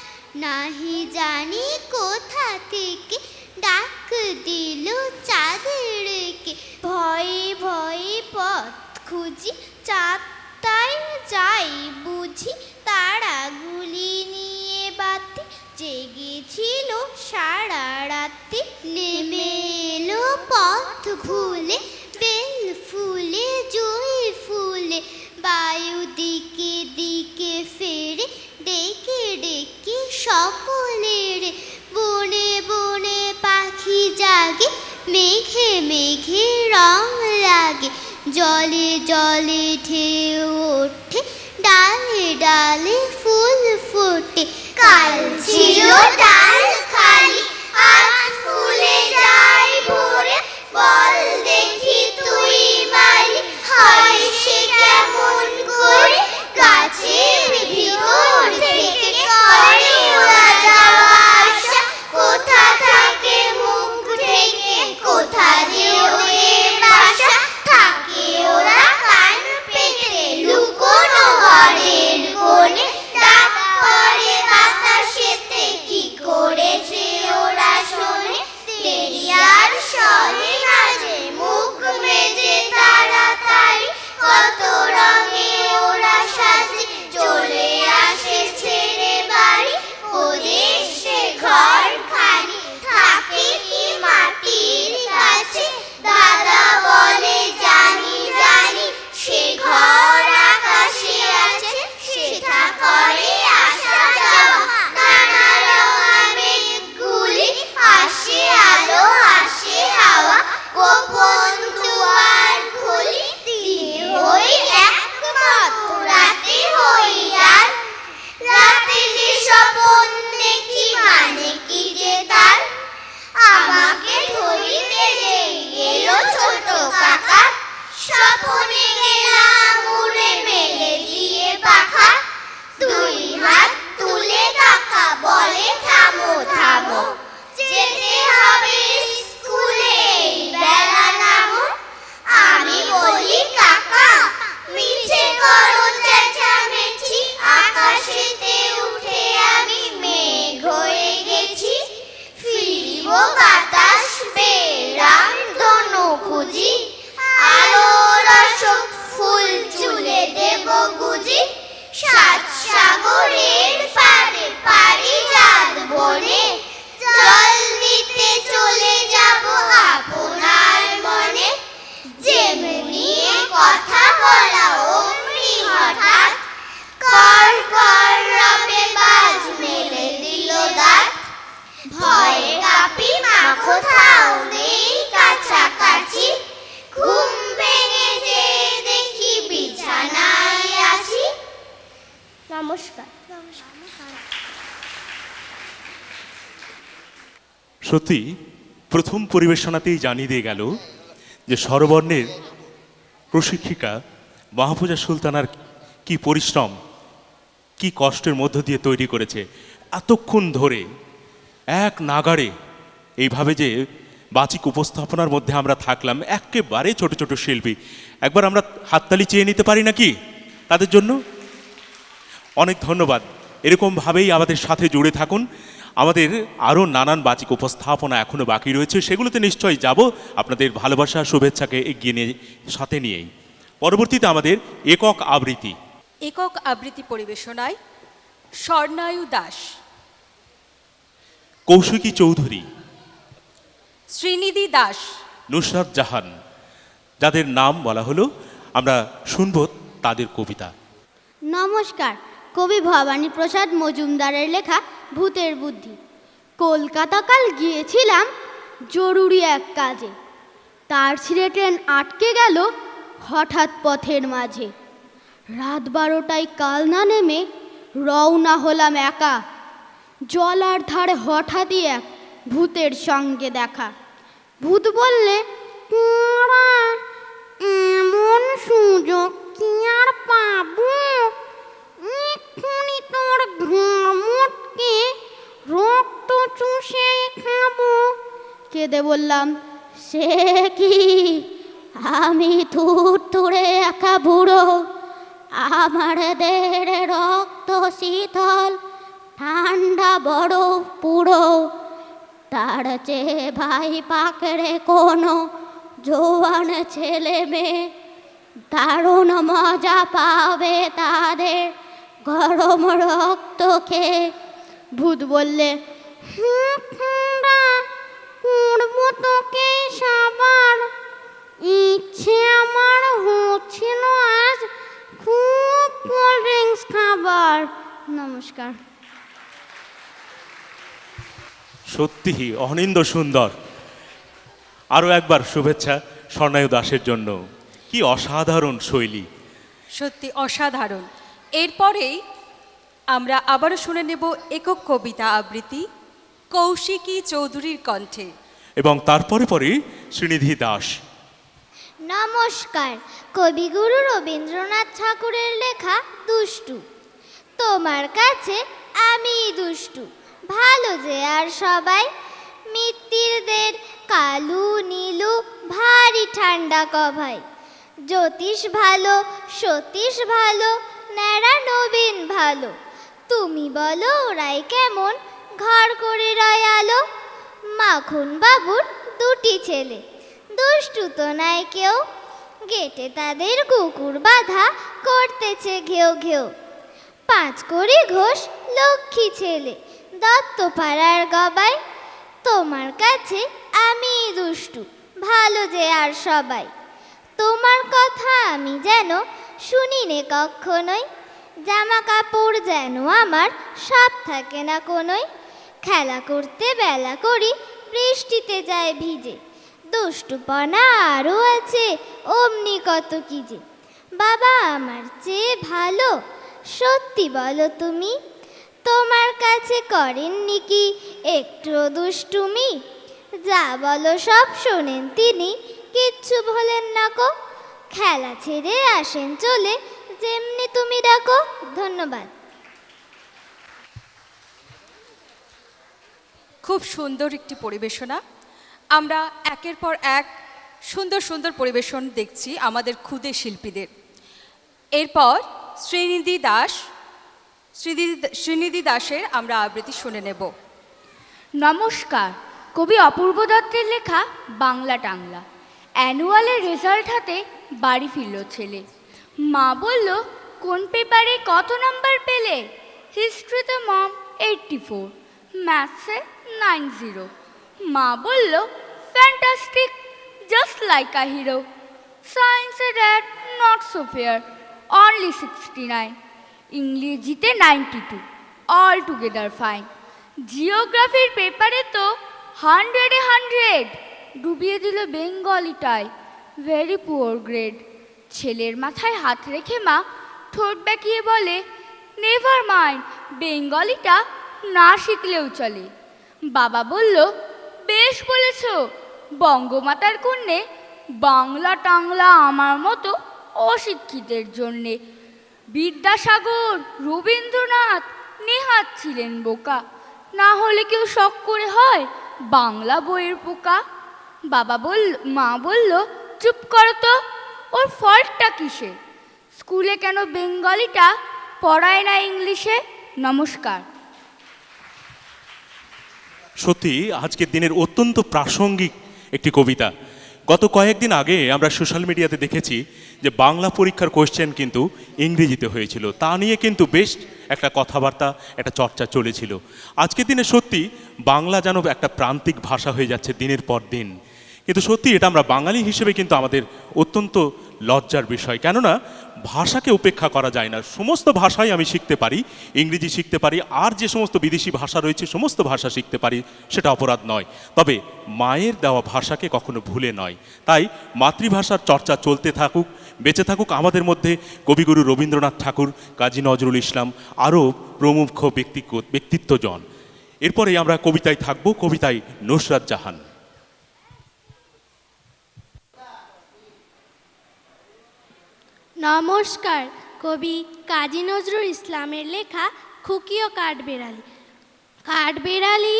নাহি জানি কোথা থেকে ডাক দিল চাঁদেরকে, ভয়ে ভয়ে পথ খুঁজি, চাঁদটায় যাই বুঝি, তারাগুলি নিয়ে বাতি, জেগেছিল সারা রাতে, নেমে এলো পথ ভুলে, বেল ফুলে জুঁই ফুলে, বায়ু দিকে দিকে ফেরে, ডেকে ডেকে সকলের, বনে বনে পাখি জাগে, মেঘে মেঘে রং লাগে, জলে জলে ঢেউ ওঠে, ডালে ডালে ফুল ফোটে, কাল ছিল ডাল খালি, আজ ফুলে যায় ভরে, বল দেখি তুই মালি, হয় সে কেমন করে, গাছের ভিতর থেকে করে ওরা যাওয়া আসা, কোথা থাকে মুখ ঢেকে, কোথা হঠাৎ কর কর রবে বাজ মেলে দিল দাঁত ভয়ে কাঁপি মা কোথাও নেই কাছাকাছি ঘুম ভেঙে যে দেখি বিছানায় আছি নমস্কার সত্যি প্রথম পরিবেশনাতেই জানিয়ে দিয়ে গেল যে স্বরবর্ণের প্রশিক্ষিকা মাহফুজা সুলতানার কি পরিশ্রম, কি কষ্টের মধ্য দিয়ে তৈরি করেছে। এতক্ষণ ধরে এক নাগাড়ে এইভাবে যে বাচিক উপস্থাপনার মধ্যে আমরা থাকলাম, একেবারে ছোট ছোট শিল্পী, একবার আমরা হাততালি চেয়ে নিতে পারি নাকি তাদের জন্য? অনেক ধন্যবাদ। এরকমভাবেই আমাদের সাথে জুড়ে থাকুন। আমাদের আরও নানান বাচিক উপস্থাপনা এখনও বাকি রয়েছে, সেগুলোতে নিশ্চয়ই যাব আপনাদের ভালোবাসা শুভেচ্ছাকে এগিয়ে নিয়ে সাথে নিয়েই। পরবর্তীতে আমাদের একক আবৃত্তি। একক আবৃত্তি পরিবেশনায় স্বর্ণায়ু দাস, কৌশিকী চৌধুরী, শ্রীনিধি দাস, নুসরাত জাহান, যাদের নাম বলা হলো, আমরা শুনব তাদের কবিতা। নমস্কার, কবি ভবানী প্রসাদ মজুমদারের লেখা ভূতের বুদ্ধি। কলকাতা কাল গিয়েছিলাম জরুরি এক কাজে, তার ছিঁড়ে ট্রেন আটকে গেল হঠাৎ পথের মাঝে। রাত 12টায় কাল না নেমে রওনা হলাম একা, জলার ধারে হঠাৎই এক ভূতের সঙ্গে দেখা। ভূত বললে, "তোরা এমন সুযোগ কি আর পাবো, এক্ষুনি তোর ঘামটকে রক্ত চুষে খাবো।" কেঁদে বললাম, "সে কি, আমি থুড়থুড়ে একা বুড়ো, আমার দেহে রক্ত শীতল, ঠান্ডা বরফ পুরো, তার চেয়ে ভাই পাকড়ে কোনো জোয়ান ছেলে মেয়ে, দারুণ মজা পাবে তাদের গরম রক্ত খেয়ে।" ভূত বললে, করবো তোকে সবার, ইচ্ছে আমার হচ্ছিল আজ খুব কোল্ড ড্রিঙ্কস খাবার। নমস্কার। সত্যি অনিন্দ সুন্দর। আরও একবার শুভেচ্ছা স্বর্ণায়ু দাসের জন্য। কি অসাধারণ শৈলী, সত্যি অসাধারণ। এরপরেই আমরা আবারও শুনে নেব একক কবিতা আবৃত্তি কৌশিকী চৌধুরীর কণ্ঠে। এবং তারপরে পরে শ্রীনিধি দাস। নমস্কার, কবিগুরু রবীন্দ্রনাথ ঠাকুরের লেখা দুষ্টু। তোমার কাছে আমি দুষ্টু, ভালো যে আর সবাই, মিত্তিরদের কালু নীলু ভারী ঠান্ডা কভাই। জ্যোতিষ ভালো, সতীশ ভালো, ন্যাড়া নবীন ভালো, তুমি বলো ওরাই কেমন ঘর করে রয় আলো। মাখন বাবুর দুটি ছেলে, দুষ্টু তো নাই কেউ, গেটে তাদের কুকুর বাঁধা করতেছে ঘেউ ঘেউ। 5 কড়ি ঘোষ লক্ষ্মী ছেলে, দত্তপাড়ার গবাই। তোমার কাছে আমি দুষ্টু, ভালো যে আর সবাই। তোমার কথা আমি যেন শুনি নে কখনোই, জামা কাপড় যেন আমার সব থাকে না কোনোই। খেলা করতে বেলা করি, বৃষ্টিতে যায় ভিজে, দুষ্টুপনা আরও আছে অমনি কত কি যে। বাবা আমার চেয়ে ভালো, সত্যি বলো তুমি, তোমার কাছে করেননি কি একটু দুষ্টুমি? যা বলো সব শোনেন তিনি, কিচ্ছু বলেন না কো, খেলা ছেড়ে আসেন চলে যেমনি তুমি ডাকো। ধন্যবাদ। খুব সুন্দর একটি পরিবেশনা। আমরা একের পর এক সুন্দর সুন্দর পরিবেশন দেখছি আমাদের ক্ষুদে শিল্পীদের। এরপর শ্রীনিধি দাসের আমরা আবৃত্তি শুনে নেব। নমস্কার, কবি অপূর্ব দত্তের লেখা বাংলা টাংলা। অ্যানুয়ালের রেজাল্ট হাতে বাড়ি ফিরল ছেলে, মা বলল, কোন পেপারে কত নাম্বার পেলে? হিস্ট্রিতে মম 84, ম্যাথসে 90। মা বলল, fantastic, just like a hero. সায়েন্সে dad not so fair, on only 69, ইংরেজিতে 92, অল টুগেদার ফাইন। জিওগ্রাফির পেপারে তো 100-এ 100, ডুবিয়ে দিল বেঙ্গলিটায়, ভেরি পুয়ার গ্রেড। ছেলের মাথায় হাত রেখে মা ঠোঁট বেঁকিয়ে বলে, নেভার মাইন্ড, বেঙ্গলিটা না শিখলেও চলে। বাবা বলল, বেশ বলেছ, বঙ্গমাতার কন্যে, বাংলা টাংলা আমার মতো অশিক্ষিতের জন্যে। বিদ্যাসাগর, রবীন্দ্রনাথ নেহাত ছিলেন বোকা, না হলে কেউ শখ করে হয় বাংলা বইয়ের পোকা। মা বলল, চুপ করো তো, ওর ফল্টটা কিসে? স্কুলে কেন বেঙ্গলিটা পড়ায় না ইংলিশে? নমস্কার। সত্যি আজকের দিনের অত্যন্ত প্রাসঙ্গিক একটি কবিতা। গত কয়েকদিন আগে আমরা সোশ্যাল মিডিয়াতে দেখেছি যে বাংলা পরীক্ষার কোয়েশ্চেন কিন্তু ইংরেজিতে হয়েছিল, তা নিয়ে কিন্তু বেশ একটা কথাবার্তা, একটা চর্চা চলেছিল। আজকের দিনে সত্যি বাংলা যেন একটা প্রান্তিক ভাষা হয়ে যাচ্ছে দিনের পর দিন, কিন্তু সত্যি এটা আমরা বাঙালি হিসেবে কিন্তু আমাদের অত্যন্ত লজ্জার বিষয়। কেননা ভাষাকে উপেক্ষা করা যায় না, সমস্ত ভাষাই আমি শিখতে পারি, ইংরেজি শিখতে পারি, আর যে সমস্ত বিদেশি ভাষা রয়েছে সমস্ত ভাষা শিখতে পারি, সেটা অপরাধ নয়, তবে মায়ের দেওয়া ভাষাকে কখনো ভুলে নয়। তাই মাতৃভাষার চর্চা চলতে থাকুক, বেঁচে থাকুক আমাদের মধ্যে কবিগুরু রবীন্দ্রনাথ ঠাকুর, কাজী নজরুল ইসলাম, আরও প্রমুখ ব্যক্তিত্বজন। এরপরে আমরা কবিতায় থাকবো, কবিতায় নুসরাত জাহান। নমস্কার। কবি কাজী নজরুল ইসলামের লেখা খুকি ও কাঠবেড়ালি। কাঠবেড়ালি,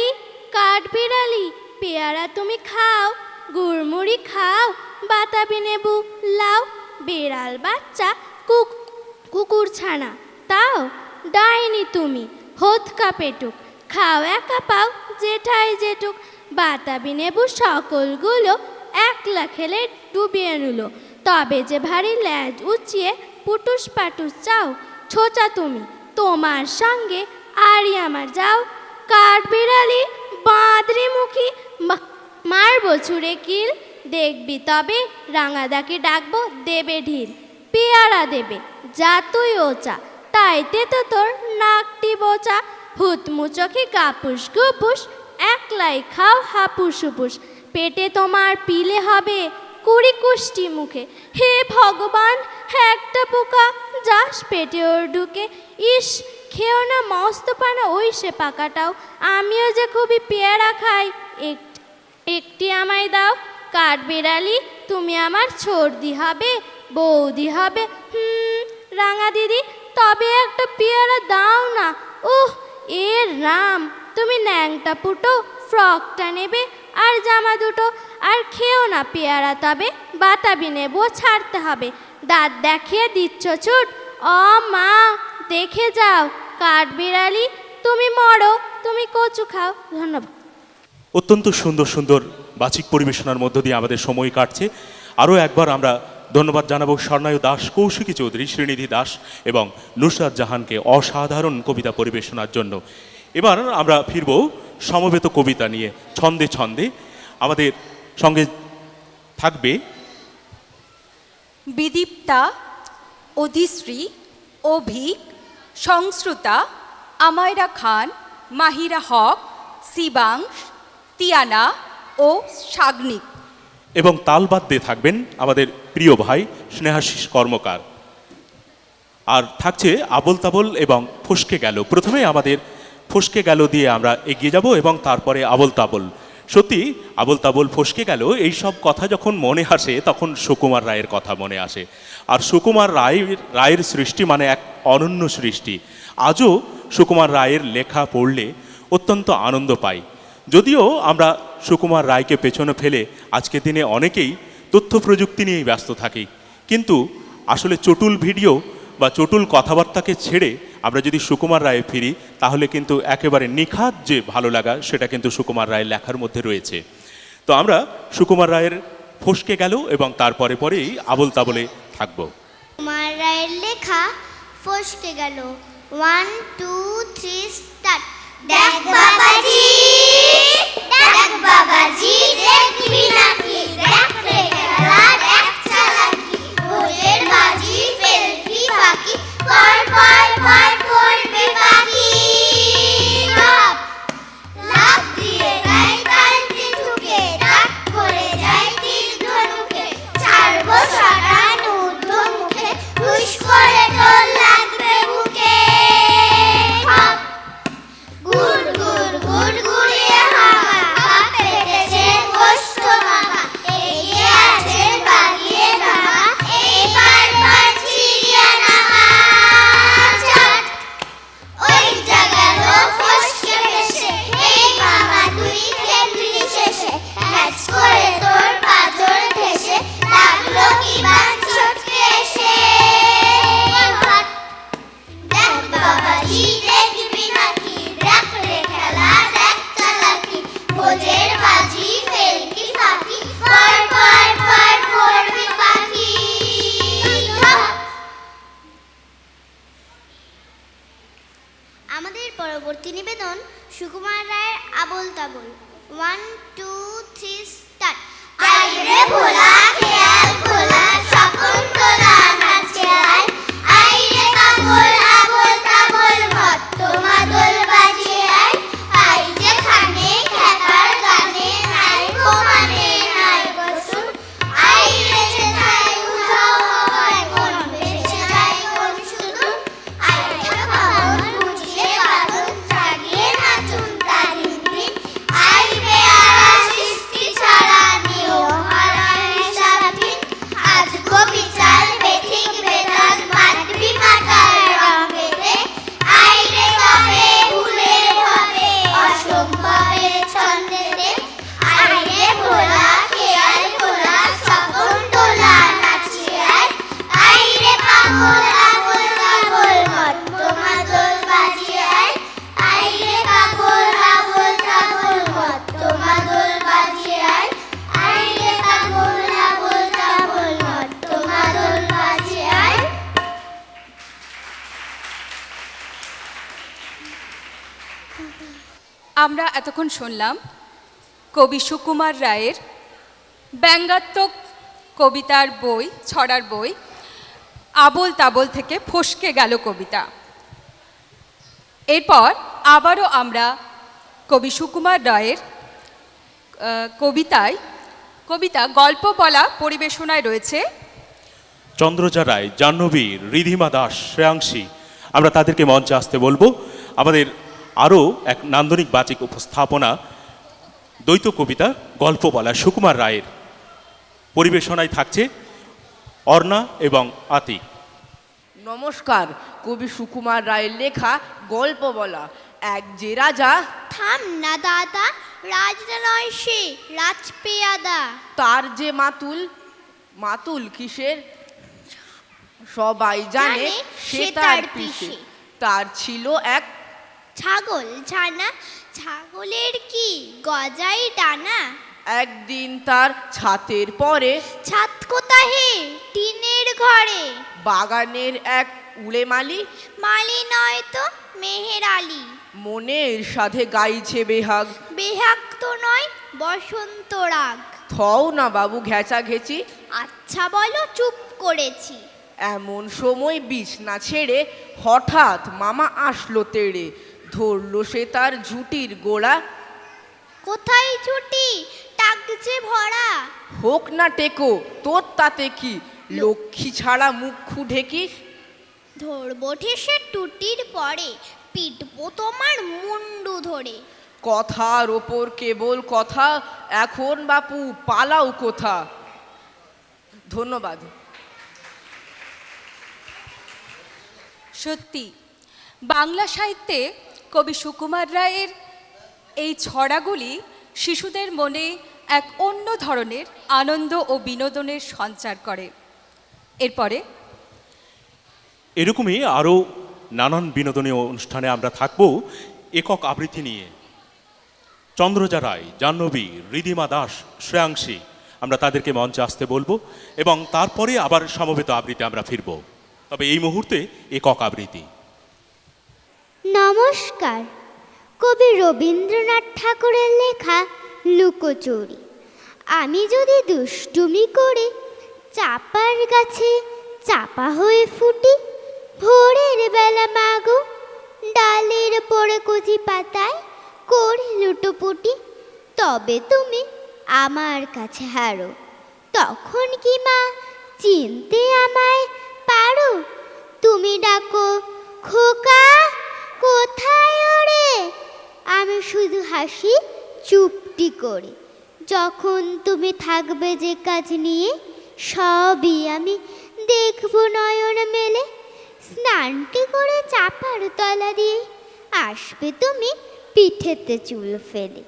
কাঠবেড়ালি, পেয়ারা তুমি খাও, গুড়মুড়ি খাও, বাতাবি নেবু লাও, বেড়াল বাচ্চা কুকুর ছানা তাও, ডাইনি তুমি হোৎকা পেটুক, খাও একা পাও জেঠাই জেঠুক, বাতাবি নেবু সকলগুলো একলা খেলে ডুবিয়ে নিল, তবে যে ভারী ল্যাজ উঁচিয়ে পুটুস পাটুস চাও, ছোচা তুমি তোমার সঙ্গে আরই আমার যাও, কাঠবিড়ালি বাঁদরি মুখী, মারবো ছুঁড়ে কিল, দেখবি তবে রাঙাদাকে ডাকবো দেবে ঢিল, পেয়ারা দেবে যা তুই ওচা, তাইতে তো তোর নাকটি বোচা, হুতমুচোখে গাপুস গুপুস, একলাই খাও হাপুস হুপুস, পেটে তোমার পিলে হবে 20 কুষ্টি মুখে, হে ভগবান একটা পোকা যাস পেটে ওর ঢুকে, ইস খেও না মস্ত পানা ওই সে পাকাটাও, আমিও যে খুবই পেয়ারা খাই, একটি আমায় দাও, কাঠবিড়ালি তুমি আমার ছোড়দি হবে, বৌদি হবে, রাঙা দিদি তবে একটা পেয়ারা দাও না, উহ এর রাম, তুমি ন্যাংটা পুটো ফ্রকটা নেবে আর জামা দুটো, আর খেও না পেয়ারা তবে বাতাবি নেবো ছাড়তে হবে, দাঁত দেখিয়ে দিচ্ছ ছুট, অ মা দেখে যাও, কাঠবিড়ালি তুমি মরো, তুমি কচু খাও। ধন্যবাদ। অত্যন্ত সুন্দর সুন্দর বাচিক পরিবেশনার মধ্য দিয়ে আমাদের সময় কাটছে। আরও একবার আমরা ধন্যবাদ জানাবো স্বর্ণায়ু দাস, কৌশিকী চৌধুরী, শ্রীনিধি দাস এবং নুসরাত জাহানকে অসাধারণ কবিতা পরিবেশনার জন্য। এবার আমরা ফিরব সমবেত কবিতা নিয়ে, ছন্দে ছন্দে। আমাদের সঙ্গে থাকবে বিদীপ্তা, অধিশ্রী, অভিক, সংশ্রুতা, আমায়রা খান, মাহিরা হক, শিবাংশ, তিয়ানা ও সাগ্নিক। এবং তাল বাদ্যে থাকবেন আমাদের প্রিয় ভাই স্নেহাশিস কর্মকার। আর থাকছে আবোল তাবোল এবং ফসকে গেল। প্রথমে আমাদের ফসকে গেল দিয়ে আমরা এগিয়ে যাব এবং তারপরে আবোল তাবোল। সত্যি আবোল তাবোল ফসকে গেল এইসব কথা যখন মনে আসে তখন সুকুমার রায়ের কথা মনে আসে। আর সুকুমার রায়ের সৃষ্টি মানে এক অনন্য সৃষ্টি। আজও সুকুমার রায়ের লেখা পড়লে অত্যন্ত আনন্দ পাই। যদিও আমরা সুকুমার রায়কে পেছনে ফেলে আজকের দিনে অনেকেই তথ্য প্রযুক্তি নিয়েই ব্যস্ত থাকি, কিন্তু আসলে চটুল ভিডিও বা চটুল কথাবার্তাকে ছেড়ে আমরা যদি সুকুমার রায়ে ফিরি তাহলে কিন্তু একেবারে নিখাত যে ভালো লাগা সেটা কিন্তু সুকুমার রায়ের লেখার মধ্যে রয়েছে। তো আমরা সুকুমার রায়ের ফসকে গেল এবং তারপরে পরেই আবোল তাবোলে থাকব। সুকুমার রায়ের লেখা ফসকে গেল। 1 2 3 স্টার্ট। দেখ বাবাজি, দেখ বাবাজি, দেখবি নাকি, দেখ রে খেলা, দেখ চালাকি, ভোজের বাজি ফেলবি ফাঁকি, পরবর্তী নিবেদন সুকুমার রায়ের আবোল তাবোল। 1 2 3 স্টার্ট। আইরে ভোলা খেয়াল খোলা স্বপন তোলা নাচে আয়, আইরে কাবুল আবোল তাবোল মত্ত মাদল বাজিয়ে আয়, আই যেখানে খেপার গানে নাই গো মানে নাই গো সুর, আইরে যেথায় উধাও হয় কোন বেশে যায় কোন সুদূর, আইরে পাবন বুঝিয়ে বাদন জাগিয়ে নাচুন তারিন দিন, আইরে আরা সৃষ্টি ছাড়া নিও হারা হিসাবহীন, আজ গো বিচার বেঠিক বেদাত মাতবি মাতার রঙেতে, আইরে তবে ভুলের হবে অসম্ভবের ছন্দেতে, আইরে ভোলা খেয়াল খোলা স্বপন তোলা নাচিয়ে আয়, আইরে পাগল আবোল তাবোল মত্ত মাদল বাজিয়ে আয়, আইরে পাগল আবোল তাবোল মত্ত মাদল বাজিয়ে আয়, আইরে পাগল আবোল তাবোল মত্ত মাদল বাজিয়ে আয়। আমরা এতক্ষণ শুনলাম কবি সুকুমার রায়ের ব্যঙ্গাত্মক কবিতার বই, ছড়ার বই আবোল তাবোল থেকে ফসকে গেল কবিতা। এরপর আবারও আমরা কবি সুকুমার রায়ের কবিতা গল্প বলা পরিবেশনায় রয়েছে চন্দ্রজা রায়, জাহ্নবী, রিধিমা দাস, শ্রেয়াংশী। আমরা তাদেরকে মঞ্চে আসতে বলবো। আমাদের আরও এক নান্দনিক বাচিক উপস্থাপনা দ্বৈত কবিতা গল্প বলা সুকুমার রায়ের পরিবেশনায় থাকছে অর্ণা এবং আতিক। নমস্কার। কবি সুকুমার রায়ের লেখা গল্প বলা। এক যে রাজা, থাম না দাদা, রাজা নয় সে রাজপেয়াদা, তার যে মাতুল, মাতুল কিসের সবাই জানে সে তার পিসে। তার ছিল এক ছাগল ছানা, ছাগলের কি গজাই ডানা, একদিন তার ছাতের পরে, ছাদ কোথাহে টিনের ঘরে, বাগানের এক উড়ে মালি, মালি নয় তো মেহের আলী, মনের সাধে গাইছে বেহাগ, বেহাগ তো নয় বসন্ত রাগ, থও না বাবু ঘেঁচা ঘেঁচি, আচ্ছা বলো চুপ করেছি। এমন সময় বিছনা ছেড়ে হঠাৎ মামা আসলো তেড়ে, ধরলো সে তার ঝুটির গোড়া, কোথায় ছুটি টাকছে ভরা, হোক না টেকো তোর তাতে কি, লক্ষ্মী ছাড়া মুখু ঢেকি, ধরবো ঠেসে টুটির পরে, পিটবো তোমার মুন্ডু ধরে, কথার ওপর কেবল কথা, এখন বাপু পালাও কোথা। ধন্যবাদ। সত্যি বাংলা সাহিত্যে কবি সুকুমার রায়ের এই ছড়াগুলি শিশুদের মনে এক অন্য ধরনের আনন্দ ও বিনোদনের সঞ্চার করে। এরপরে এরকমই আরও নানান বিনোদনী অনুষ্ঠানে আমরা থাকব একক আবৃত্তি নিয়ে। চন্দ্রজা রায়, জাহ্নবী, রিধিমা দাস, শ্রেয়াংশী। আমরা তাদেরকে মঞ্চে আসতে বলবো এবং তারপরে আবার সমবেত আবৃত্তি আমরা ফিরব। তবে এই মুহূর্তে একক আবৃত্তি। নমস্কার। কবি রবীন্দ্রনাথ ঠাকুরের লেখা লুকোচুরি। আমি যদি দুষ্টুমি করে চাপার গাছে চাপা হয়ে ফুটি, ভোরের বেলা মাগো ডালের পরে কচি পাতায় করে লুটোপুটি, তবে তুমি আমার কাছে হারো, তখন কি মা চিনতে আমায় পারো? তুমি ডাকো খোকা কোথায় ওরে, আমি শুধু হাসি চুপটি করে। যখন তুমি থাকবে যে কাজ নিয়ে, সবই আমি দেখব নয়ন মেলে। স্নানটি করে চাপার তলা দিয়ে আসবে তুমি পিঠেতে চুল ফেলে।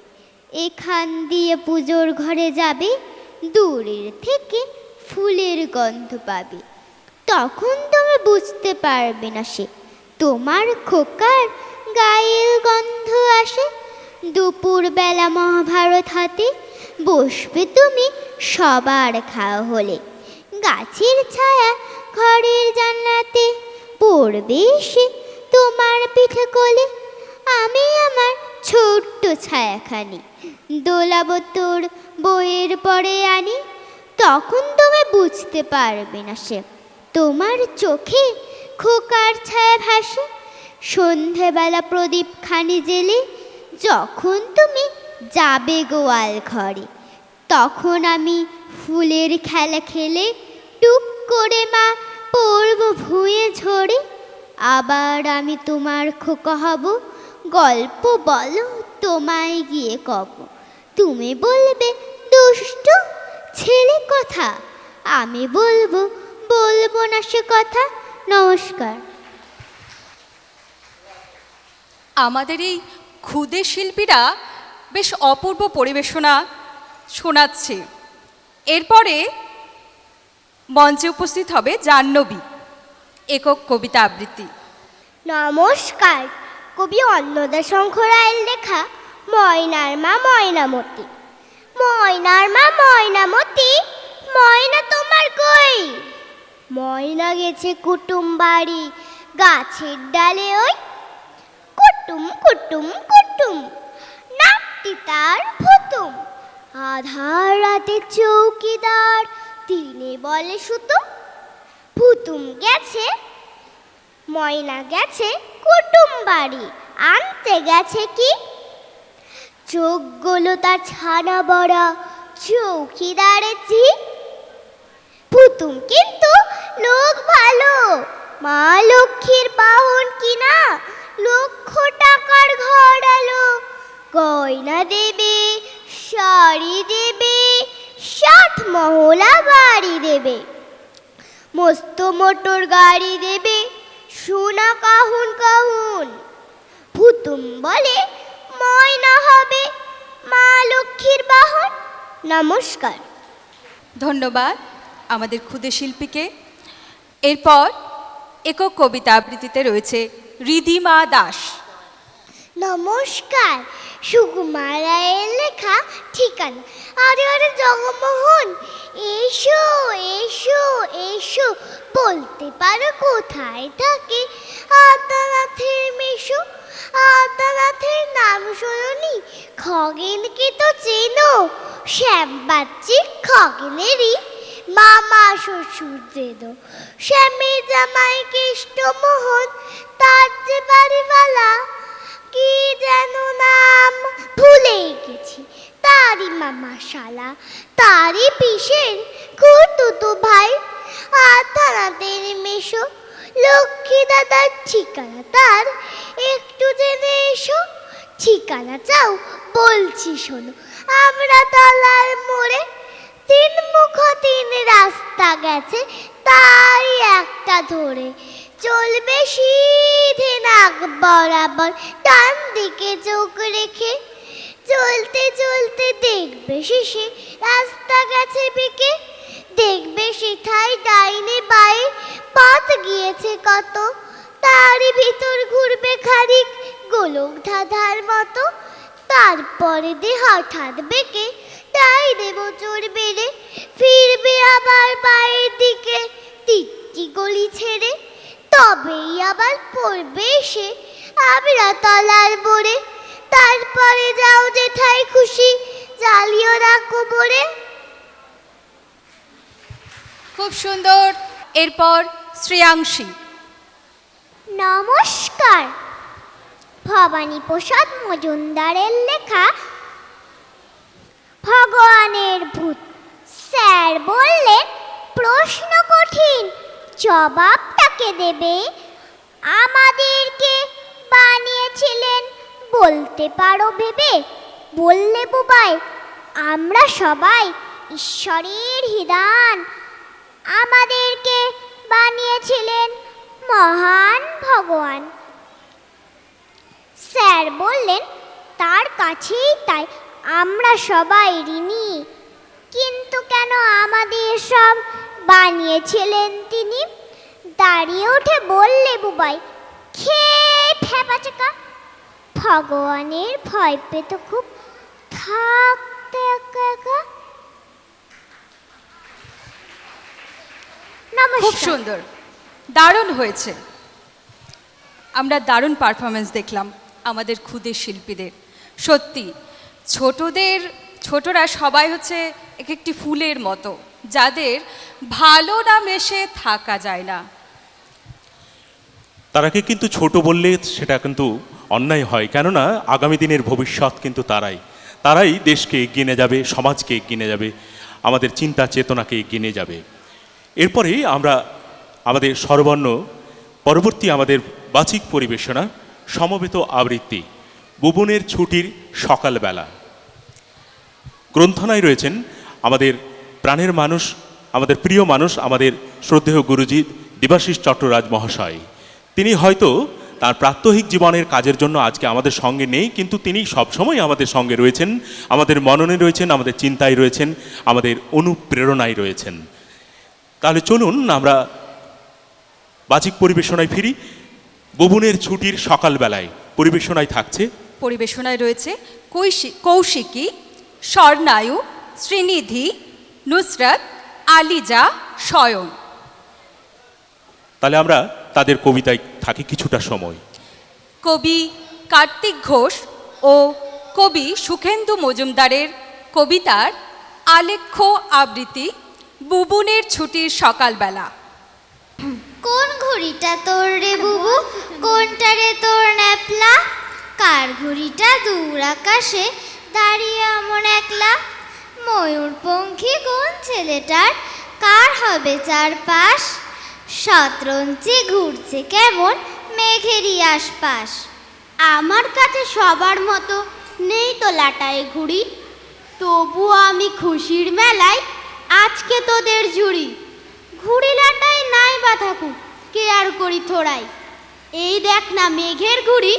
এখান দিয়ে পুজোর ঘরে যাবে, দূরের থেকে ফুলের গন্ধ পাবে। তখন তুমি বুঝতে পারবে না সে তোমার খোকার গায়ের গন্ধ আসে। দুপুর বেলা মহাভারত হাতে বসবে তুমি সবার খাওয়া হলে। গাছের ছায়া ঘরের জানলাতে পড়বে সে তোমার পিঠে কোলে। আমি আমার ছোট্ট ছায়াখানি দোলাবো তোর বইয়ের পরে আনি। তখন তুমি বুঝতে পারবে না সে তোমার চোখে খোকার ছায়া ভাসে। সন্ধেবেলা প্রদীপ খানি জেলে যখন তুমি যাবে গোয়াল ঘরে, তখন আমি ফুলের খেলা খেলে টুক করে মা পড়ব ভুঁয়ে ঝরে। আবার আমি তোমার খোকা হব, গল্প বলো তোমায় গিয়ে কব। তুমি বলবে দুষ্টু ছেলে কথা, আমি বলবো বলবো না সে কথা। নমস্কার। আমাদের এই ক্ষুদে শিল্পীরা বেশ অপূর্ব পরিবেশনা শোনাচ্ছে। এরপরে মঞ্চে উপস্থিত হবে জাহ্নবী, একক কবিতা আবৃত্তি। নমস্কার। কবি অন্নদাশঙ্কর রায়ের লেখা ময়নার মা ময়নামতি। ময়নার মা ময়নামতি, ময়না তোমার কই? ময়না গেছে কুটুম বাড়ি, গাছের ডালে ওই কুটুম কুটুম কুটুম, নাকটি তার ফুতুম। আধার রাতে চৌকিদার, দিনে বলে সুতুম। ফুতুম গেছে, ময়না গেছে কুটুম বাড়ি, আনতে গেছে কি? চোখগুলো তার ছানা বড়া, চৌকিদারের ঝি। পুতুম কিন্তু লোক ভালো, মা লক্ষ্মীর বাহন কিনা, লক্ষ টাকার ঘর আলো। গয়না দেবে, শাড়ি দেবে, 60 মহলা বাড়ি দেবে, মস্ত মোটর গাড়ি দেবে, সোনা কাহুন কাহুন। পুতুম বলে ময়না হবে মা লক্ষ্মীর বাহন। নমস্কার। ধন্যবাদ আমাদের ক্ষুদে শিল্পীকে। এরপর একক কবিতা আবৃত্তিতে রয়েছে রিধিমা দাস। নমস্কার। সুকুমার রায়ের লেখা ঠিকানা। আরে আরে জগমোহন, এসো এসো এসো, বলতে পারো কোথায় থাকে আদানাথের মেশো? আদানাথের নাম শোনি, খগেনকে তো চেনো? শ্যাম বাচ্চি খগেনেরই মামা শ্বশুর দেদো। শ্যামের জামাই কেষ্টমোহন, তার যে বাড়িওয়ালা কি যেন নাম ভুলে গেছি, তারই মামা শালা, তারই পিসের খুড়তুতো ভাই আদানাথের মেশো। লক্ষ্মী দাদার ঠিকানা তার একটু জেনে এসো। ঠিকানা চাও বলছি শোনো, আমরা তলার মোড়ে, 3 মুখ 3 রাস্তা গেছে, তাই একটা ধরে চলবে সিধে নাক বরাবর, ডান দিকে চোখ রেখে। চলতে চলতে দেখবে শেষে রাস্তা গেছে বেঁকে, দেখবে সেথায় ডাইনে বায়ে পথ গিয়েছে কত, তারই ভিতর ঘুরবে খানিক গোলক ধাঁধার মতো। তারপরে দে হঠাৎ বেঁকে ডাইনে মোচড় বেড়ে, ফিরবে আবার বায়ের দিকে 3টি গলি ছেড়ে। তবেই আবার পড়বে এসে আমরা তলার মোড়ে। তারপরে যাও যেথায় খুশি, জ্বালিও না কোমরে। খুব সুন্দর। এরপর শ্রেয়াংশী। নমস্কার। ভবানী প্রসাদ মজুমদারের লেখা ভগবানের ভূত। স্যার বললেন প্রশ্ন কঠিন, জবাবটাকে দেবে। আমাদেরকে বানিয়েছিলেন বলতে পারো ভেবে? বললে বুবাই আমরা সবাই ঈশ্বরের হিদান, আমাদেরকে বানিয়েছিলেন মহান ভগবান। স্যার বললেন তার কাছেই তাই আমরা সবাই ঋণী, কিন্তু কেন আমাদের সব বানিয়েছিলেন তিনি? দাঁড়িয়ে উঠে বললে বুবাই খেয়ে ফেপাচাকা, ভগবানের ভয় পেত খুব, থাকতে একা একা। খুব সুন্দর, দারুণ হয়েছে। আমরা দারুণ পারফরমেন্স দেখলাম। আমাদের ক্ষুদে শিল্পীদের। সত্যি ছোটরা সবাই হচ্ছে এক একটি ফুলের মতো, যাদের ভালো না মেশে থাকা যায় না। তারাকে কিন্তু ছোট বললে সেটা কিন্তু অন্যায় হয়, কেননা আগামী দিনের ভবিষ্যৎ কিন্তু তারাই দেশকে এগিয়ে নিয়ে যাবে, সমাজকে এগিয়ে নিয়ে যাবে, আমাদের চিন্তা চেতনাকে এগিয়ে নিয়ে যাবে। এরপরে আমরা আমাদের স্বরবর্ণ পরবর্তী আমাদের বাচিক পরিবেশনা সমবেত আবৃত্তি বুবনের ছুটির সকালবেলা। গ্রন্থনায় রয়েছেন আমাদের প্রাণের মানুষ, আমাদের প্রিয় মানুষ, আমাদের শ্রদ্ধেয় গুরুজি দেবাশিস চট্টরাজ মহাশয়। তিনি হয়তো তার প্রাত্যহিক জীবনের কাজের জন্য আজকে আমাদের সঙ্গে নেই, কিন্তু তিনি সবসময় আমাদের সঙ্গে রয়েছেন, আমাদের মননে রয়েছেন, আমাদের চিন্তায় রয়েছেন, আমাদের অনুপ্রেরণায় রয়েছেন। তাহলে চলুন আমরা বাচিক পরিবেশনায় ফিরি। বুবনের ছুটির সকালবেলায় পরিবেশনায় থাকছে, পরিবেশনায় রয়েছে কৌশিকী, স্বর্ণায়ু, শ্রীনিধি, নুসরাত, আলিজা, স্বয়ং। তাহলে আমরা তাদের কবিতায় থাকি কিছুটা সময়। কবি কার্তিক ঘোষ ও কবি সুখেন্দু মজুমদারের কবিতার আলেখ্য আবৃত্তি বুবনের ছুটির সকালবেলা। কোন ঘড়িটা তোর রে বুবু, কোনটা রে তোর ন্যাপলা? কার ঘড়িটা দূর আকাশে দাঁড়িয়ে এমন একলা? ময়ূরপঙ্খী কোন ছেলেটার, কার হবে চারপাশ? শতরঞ্চি ঘুরছে কেমন মেঘেরই আশপাশ। আমার কাছে সবার মতো নেই তো লাটায় ঘুড়ি, তবুও আমি খুশির মেলায় আজকে তোদের ঝুড়ি। ঘুড়ি লাটাই নাই বা থাকুক, কে আর করি থোড়াই, এই দেখ না মেঘের ঘুড়ি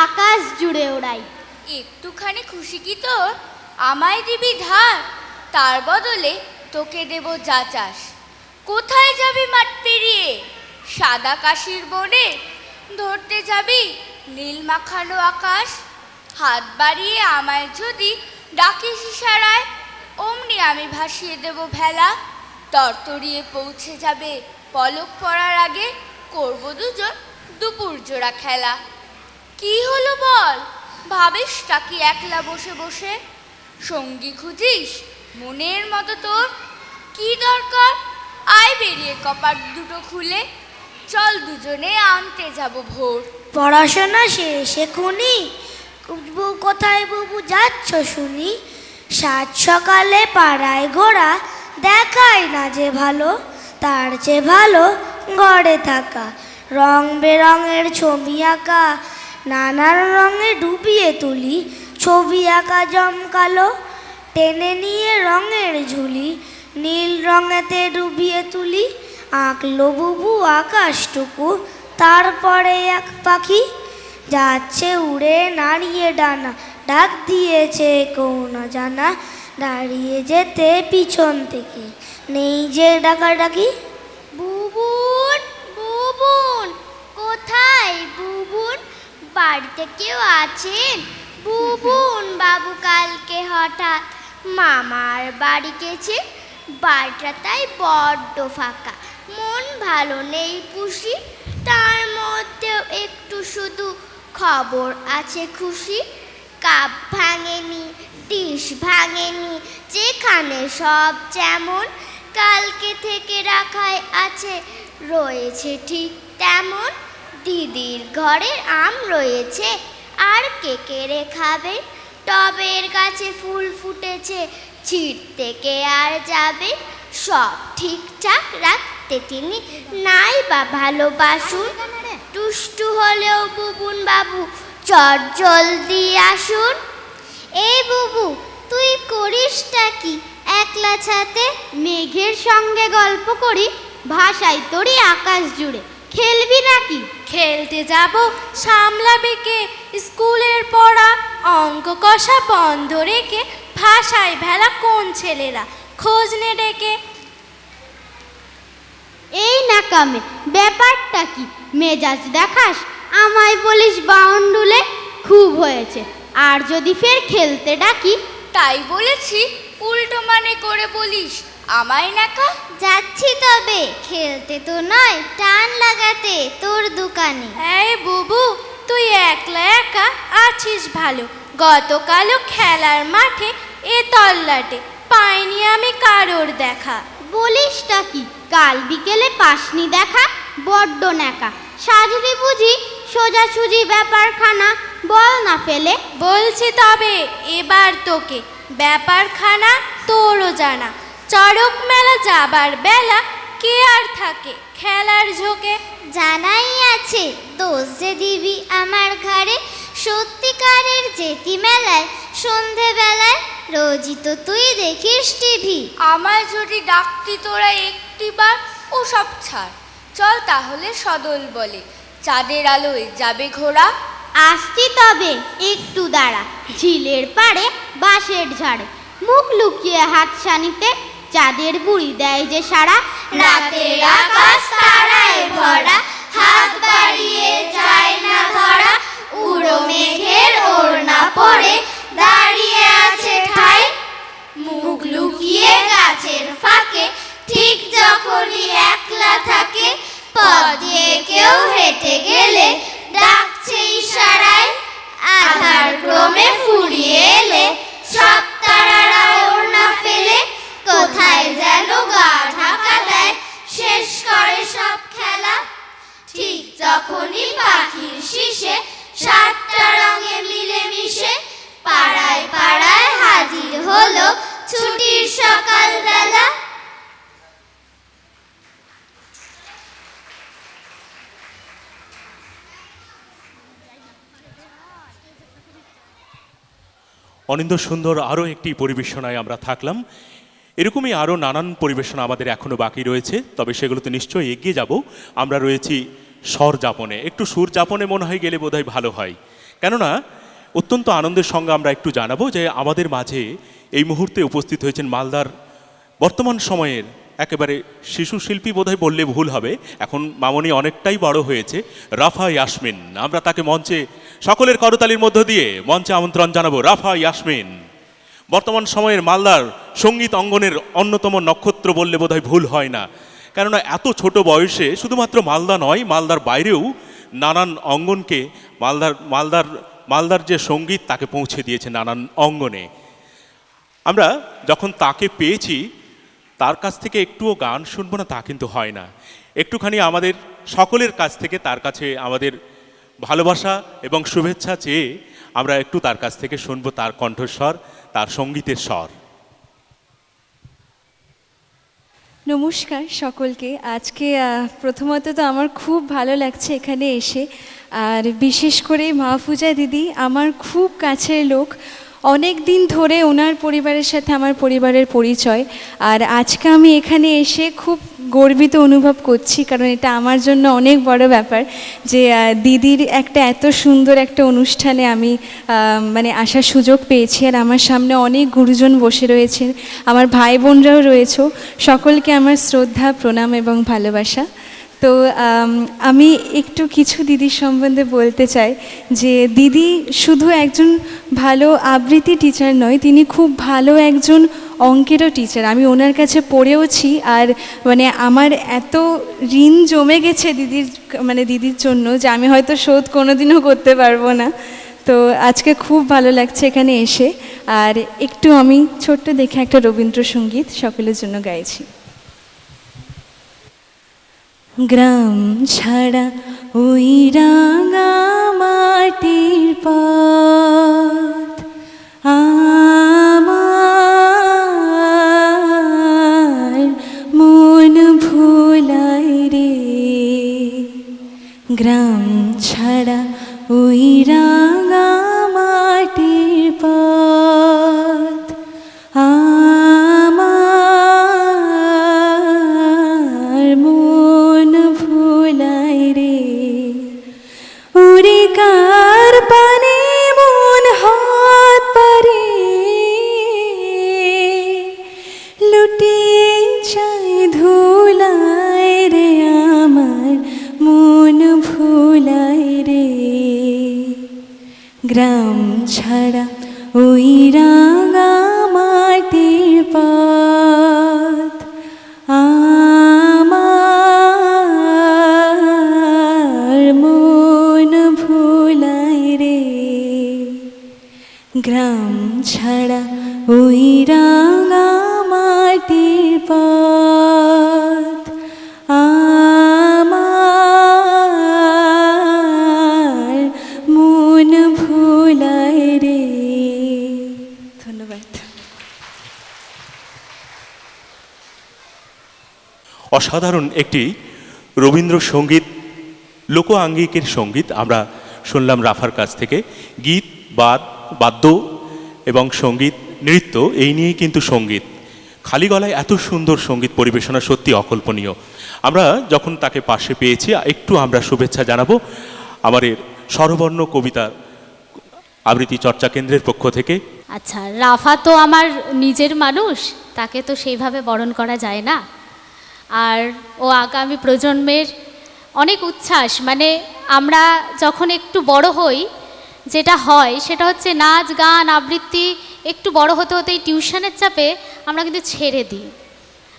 আকাশ জুড়ে ওড়াই। একটুখানি খুশি কি তোর, আমায় দিবি ধার, তার বদলে তোকে দেব যা চাস। কোথায় যাবি মাঠ পেরিয়ে সাদা কাশির বনে, ধরতে যাবি নীল মাখানো আকাশ? হাত বাড়িয়ে আমায় যদি ডাকিস ইশারায়, অমনি আমি ভাসিয়ে দেব ভেলা। তরতরিয়ে পৌঁছে যাবে পলক পড়ার আগে, করব দুজন দুপুর জোড়া খেলা। কি হলো বল, ভাবিসটা কি একলা বসে বসে? সঙ্গী খুঁজিস মনের মতো তোর, কি দরকার আয় বেরিয়ে কপাট দুটো খুলে, চল দুজনে আনতে যাব ভোর। পড়াশোনা শেষে খুনি, কোথায় বুবু যাচ্ছ শুনি? সাত সকালে পাড়ায় ঘোরা দেখায় না যে ভালো, তার চেয়ে ভালো ঘরে থাকা। রং বেরঙের ছবি আঁকা, নানান রঙে ডুবিয়ে তুলি, ছবি আঁকা জমকালো, টেনে নিয়ে রঙের ঝুলি, নীল রঙেতে ডুবিয়ে তুলি। আঁকলো বুবু আকাশটুকু, তারপরে এক পাখি যাচ্ছে উড়ে নাড়িয়ে ডানা, ডাক দিয়েছে কেউ না জানা, দাঁড়িয়ে যেতে পিছন থেকে নেই যে ডাকাডাকি। বুবুন বুবুন কোথায় বুবুন, বাড়িতে কেউ আছেন? বুবুন বাবু কালকে হঠাৎ মামার বাড়ি গেছে, বাড়িটা তাই বড্ড ফাঁকা, মন ভালো নেই পুষি, তার মধ্যেও একটু শুধু খবর আছে খুশি। কাপ ভাঙেনি, ডিশ ভাঙেনি, যেখানে সব যেমন কালকে থেকে রাখাই আছে, রয়েছে ঠিক তেমন। দিদির ঘরে আম রয়েছে, আর কে কেড়ে খাবে? টবের গাছে ফুল ফুটেছে, ছিঁড়তে কে আর যাবে? সব ঠিকঠাক রাখতে তিনি নাই বা ভালোবাসুন, দুষ্টু হলেও বুবুন বাবু চট জলদি আসুন। এই বুবু তুই করিসটা কি একলা ছাতে? মেঘের সঙ্গে গল্প করি, ভাষাই তোরই আকাশ জুড়ে, খেলবি নাকি? খেলতে যাব সামলাবে কে স্কুলের পড়া, অঙ্ক কষা বন্ধ রেখে ভাষায় ভেলা কোন ছেলেরা, খোঁজ নে ডেকে। এই নাকামে ব্যাপারটা কি, মেজাজ দেখাস, আমায় বলিস বাউন্ডুলে, খুব হয়েছে। আর যদি ফের খেলতে ডাকি, তাই বলেছি উল্টো মানে করে বলিস আমায় নাকা। যাচ্ছি তবে খেলতে তো নয়, টান লাগাতে তোর দোকানে। এই বুবু তুই একলা একা আছিস ভালো, গতকালও খেলার মাঠে এ তল্লাটে পাইনি আমি কারোর দেখা। বলিসটা কি, কাল বিকেলে পাসনি দেখা? বড্ড ন্যাকা সাজলি বুঝি সোজাসুজি ব্যাপারখানা, বল না ফেলে। বলছি তবে এবার তোকে, ব্যাপারখানা তোরও জানা। চড়ক মেলা যাবার বেলা কে আর থাকে খেলার ঝোঁকে। জানাই আছে দোষ যে দিবি আমার ঘাড়ে, সত্যিকারের যেতি মেলায় সন্ধেবেলায় রোজই তো তুই দেখিস টিভি। আমায় যদি ডাকতি তোরা একটিবার, ও সব ছাড়, চল তাহলে সদল বলে চাঁদের আলোয় যাবে ঘোরা। আসছি তবে একটু দাঁড়া, ঝিলের পাড়ে বাঁশের ঝাড়ে মুখ লুকিয়ে হাতছানিতে চাঁদের বুড়ি দেয় যে সারা। রাতের আকাশ তারায় ভরা, হাত বাড়িয়ে যায় না ধরা, উড়ো মেঘের ওড়না পরে দাঁড়িয়ে আছে ঠাই, মুখ লুকিয়ে গাছের ফাঁকে ঠিক যখনই একলা থাকে, পথ দিয়ে কেউ হেঁটে গেলে ডাকছে ইশারায়, আধার ক্রমে ফুরিয়ে এলে সব তারারা ওড়না ফেলে, কোথায় যেন গা ঢাকা দেয় শেষ করে সব খেলা। ঠিক যখনই পাখির শিশে সাতটা রঙে মিলে মিশে পাড়ায় পাড়ায় হাজির হলো ছুটির সকালবেলা। অনিন্দ সুন্দর আরও একটি পরিবেশনায় আমরা থাকলাম। এরকমই আরও নানান পরিবেশনা আমাদের এখনও বাকি রয়েছে, তবে সেগুলোতে নিশ্চয়ই এগিয়ে যাব। আমরা রয়েছি স্বর যাপনে, একটু সুর যাপনে মনে হয় গেলে বোধহয় ভালো হয়, কেননা অত্যন্ত আনন্দের সঙ্গে আমরা একটু জানাবো যে আমাদের মাঝে এই মুহূর্তে উপস্থিত হয়েছেন মালদার বর্তমান সময়ের একেবারে শিশু শিল্পী বোধহয় বললে ভুল হবে, এখন মামনি অনেকটাই বড় হয়েছে, রাফা ইয়াসমিন। আমরা তাকে মঞ্চে সকলের করতালির মধ্য দিয়ে মঞ্চে আমন্ত্রণ জানাবো রাফা ইয়াসমিন। বর্তমান সময়ের মালদার সঙ্গীত অঙ্গনের অন্যতম নক্ষত্র বললে বোধহয় ভুল হয় না, কেননা এত ছোট বয়সে শুধুমাত্র মালদা নয়, মালদার বাইরেও নানান অঙ্গনকে মালদার যে সঙ্গীত তাকে পৌঁছে দিয়েছে নানান অঙ্গনে। আমরা যখন তাকে পেয়েছি তার কাছ থেকে একটুও গান শুনবো না তা কিন্তু হয় না, একটুখানি আমাদের সকলের কাছ থেকে তার কাছে আমাদের ভালোবাসা এবং শুভেচ্ছা চেয়ে আমরা একটু তার কাছ থেকে শুনবো তার কণ্ঠস্বর, তার সঙ্গীতের স্বর। নমস্কার সকলকে। আজকে প্রথমত তো আমার খুব ভালো লাগছে এখানে এসে, আর বিশেষ করে মাহফুজা দিদি আমার খুব কাছের লোক, অনেক দিন ধরে ওনার পরিবারের সাথে আমার পরিবারের পরিচয়, আর আজকে আমি এখানে এসে খুব গর্বিত অনুভব করছি, কারণ এটা আমার জন্য অনেক বড় ব্যাপার যে দিদির একটা এত সুন্দর একটা অনুষ্ঠানে আমি মানে আসার সুযোগ পেয়েছি, আর আমার সামনে অনেক গুরুজন বসে রয়েছেন, আমার ভাই বোনরাও রয়েছে, সকলকে আমার শ্রদ্ধা প্রণাম এবং ভালোবাসা। তো আমি একটু কিছু দিদির সম্বন্ধে বলতে চাই যে দিদি শুধু একজন ভালো আবৃত্তি টিচার নয়, তিনি খুব ভালো একজন অঙ্কেরও টিচার। আমি ওনার কাছে পড়েওছি, আর মানে আমার এত ঋণ জমে গেছে দিদির জন্য যে আমি হয়তো শোধ কোনোদিনও করতে পারবো না। তো আজকে খুব ভালো লাগছে এখানে এসে, আর একটু আমি ছোট্ট দেখে একটা রবীন্দ্রসঙ্গীত সকলের জন্য গাইছি। গ্রাম ছাড়া ওই রাঙা মাটির পথ আমার মন ভোলায় রে, গ্রাম ছাড়া ওই রাঙা মাটির পথ আমার মন ভোলায় রে, উড়ে কার পানে মন হাত পারে, লুটে যায় ধুলায় রে, আমার মন ভোলায় রে, গ্রাম ছাড়া ওই রাঙা মাটির পথ আমার মন ভোলায় গ্রাম ছাড়া ওই রাঙা মাটির পথ আমার মন ভোলায় রে। ধন্যবাদ। অসাধারণ একটি রবীন্দ্রসঙ্গীত লোক আঙ্গিকের সঙ্গীত আমরা শুনলাম রাফার কাছ থেকে। গীত বাদ্য এবং সঙ্গীত নৃত্য এই নিয়েই কিন্তু সঙ্গীত। খালি গলায় এত সুন্দর সঙ্গীত পরিবেশনা সত্যি অকল্পনীয়। আমরা যখন তাকে পাশে পেয়েছি একটু আমরা শুভেচ্ছা জানাবো আমাদের স্বরবর্ণ কবিতা আবৃত্তি চর্চা কেন্দ্রের পক্ষ থেকে। আচ্ছা, রাফা তো আমার নিজের মানুষ, তাকে তো সেইভাবে বরণ করা যায় না। আর ও আগামী প্রজন্মের অনেক উচ্ছ্বাস, মানে আমরা যখন একটু বড় হই যেটা হয় সেটা হচ্ছে নাচ গান আবৃত্তি একটু বড় হতে হতে এই টিউশনের চাপে আমরা কিন্তু ছেড়ে দিই।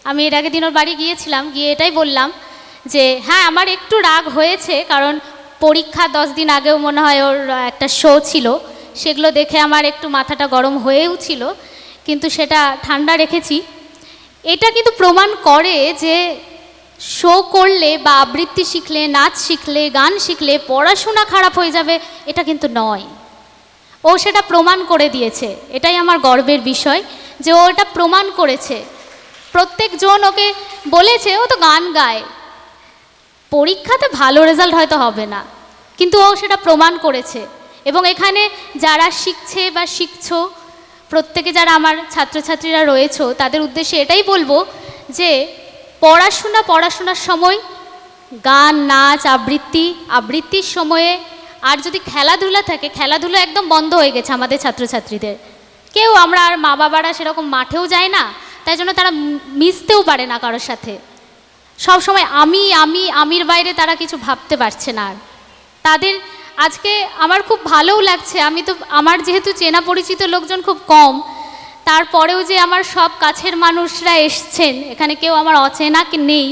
আমি এর আগের দিন ওর বাড়ি গিয়েছিলাম, গিয়ে এটাই বললাম যে হ্যাঁ আমার একটু রাগ হয়েছে, কারণ পরীক্ষা 10 দিন আগেও মনে হয় ওর একটা শো ছিল, সেগুলো দেখে আমার একটু মাথাটা গরম হয়েও ছিল, কিন্তু সেটা ঠান্ডা রেখেছি। এটা কিন্তু প্রমাণ করে যে শো করলে বা আবৃত্তি শিখলে, নাচ শিখলে, গান শিখলে পড়াশোনা খারাপ হয়ে যাবে, এটা কিন্তু নয়। ও সেটা প্রমাণ করে দিয়েছে, এটাই আমার গর্বের বিষয় যে ও এটা প্রমাণ করেছে। প্রত্যেকজন ওকে বলেছে ও তো গান গায়, পরীক্ষাতে ভালো রেজাল্ট হয়তো হবে না, কিন্তু ও সেটা প্রমাণ করেছে। এবং এখানে যারা শিখছে বা শিখছো, প্রত্যেকে যারা আমার ছাত্রছাত্রীরা রয়েছো, তাদের উদ্দেশ্যে এটাই বলবো যে পড়াশোনার সময় গান নাচ আবৃত্তির সময়ে, আর যদি খেলাধুলা থাকে, খেলাধুলা একদম বন্ধ হয়ে গেছে আমাদের ছাত্রছাত্রীদের। কেউ আমরা আর মা বাবারা সেরকম মাঠেও যায় না, তাই জন্য তারা মিশতেও পারে না কারোর সাথে। সব সময় আমির বাইরে তারা কিছু ভাবতে পারছে না। আর তাদের আজকে আমার খুব ভালোও লাগছে, আমার যেহেতু চেনা পরিচিত লোকজন খুব কম, তারপরেও যে আমার সব কাছের মানুষরা এসছেন, এখানে কেউ আমার অচেনা নেই,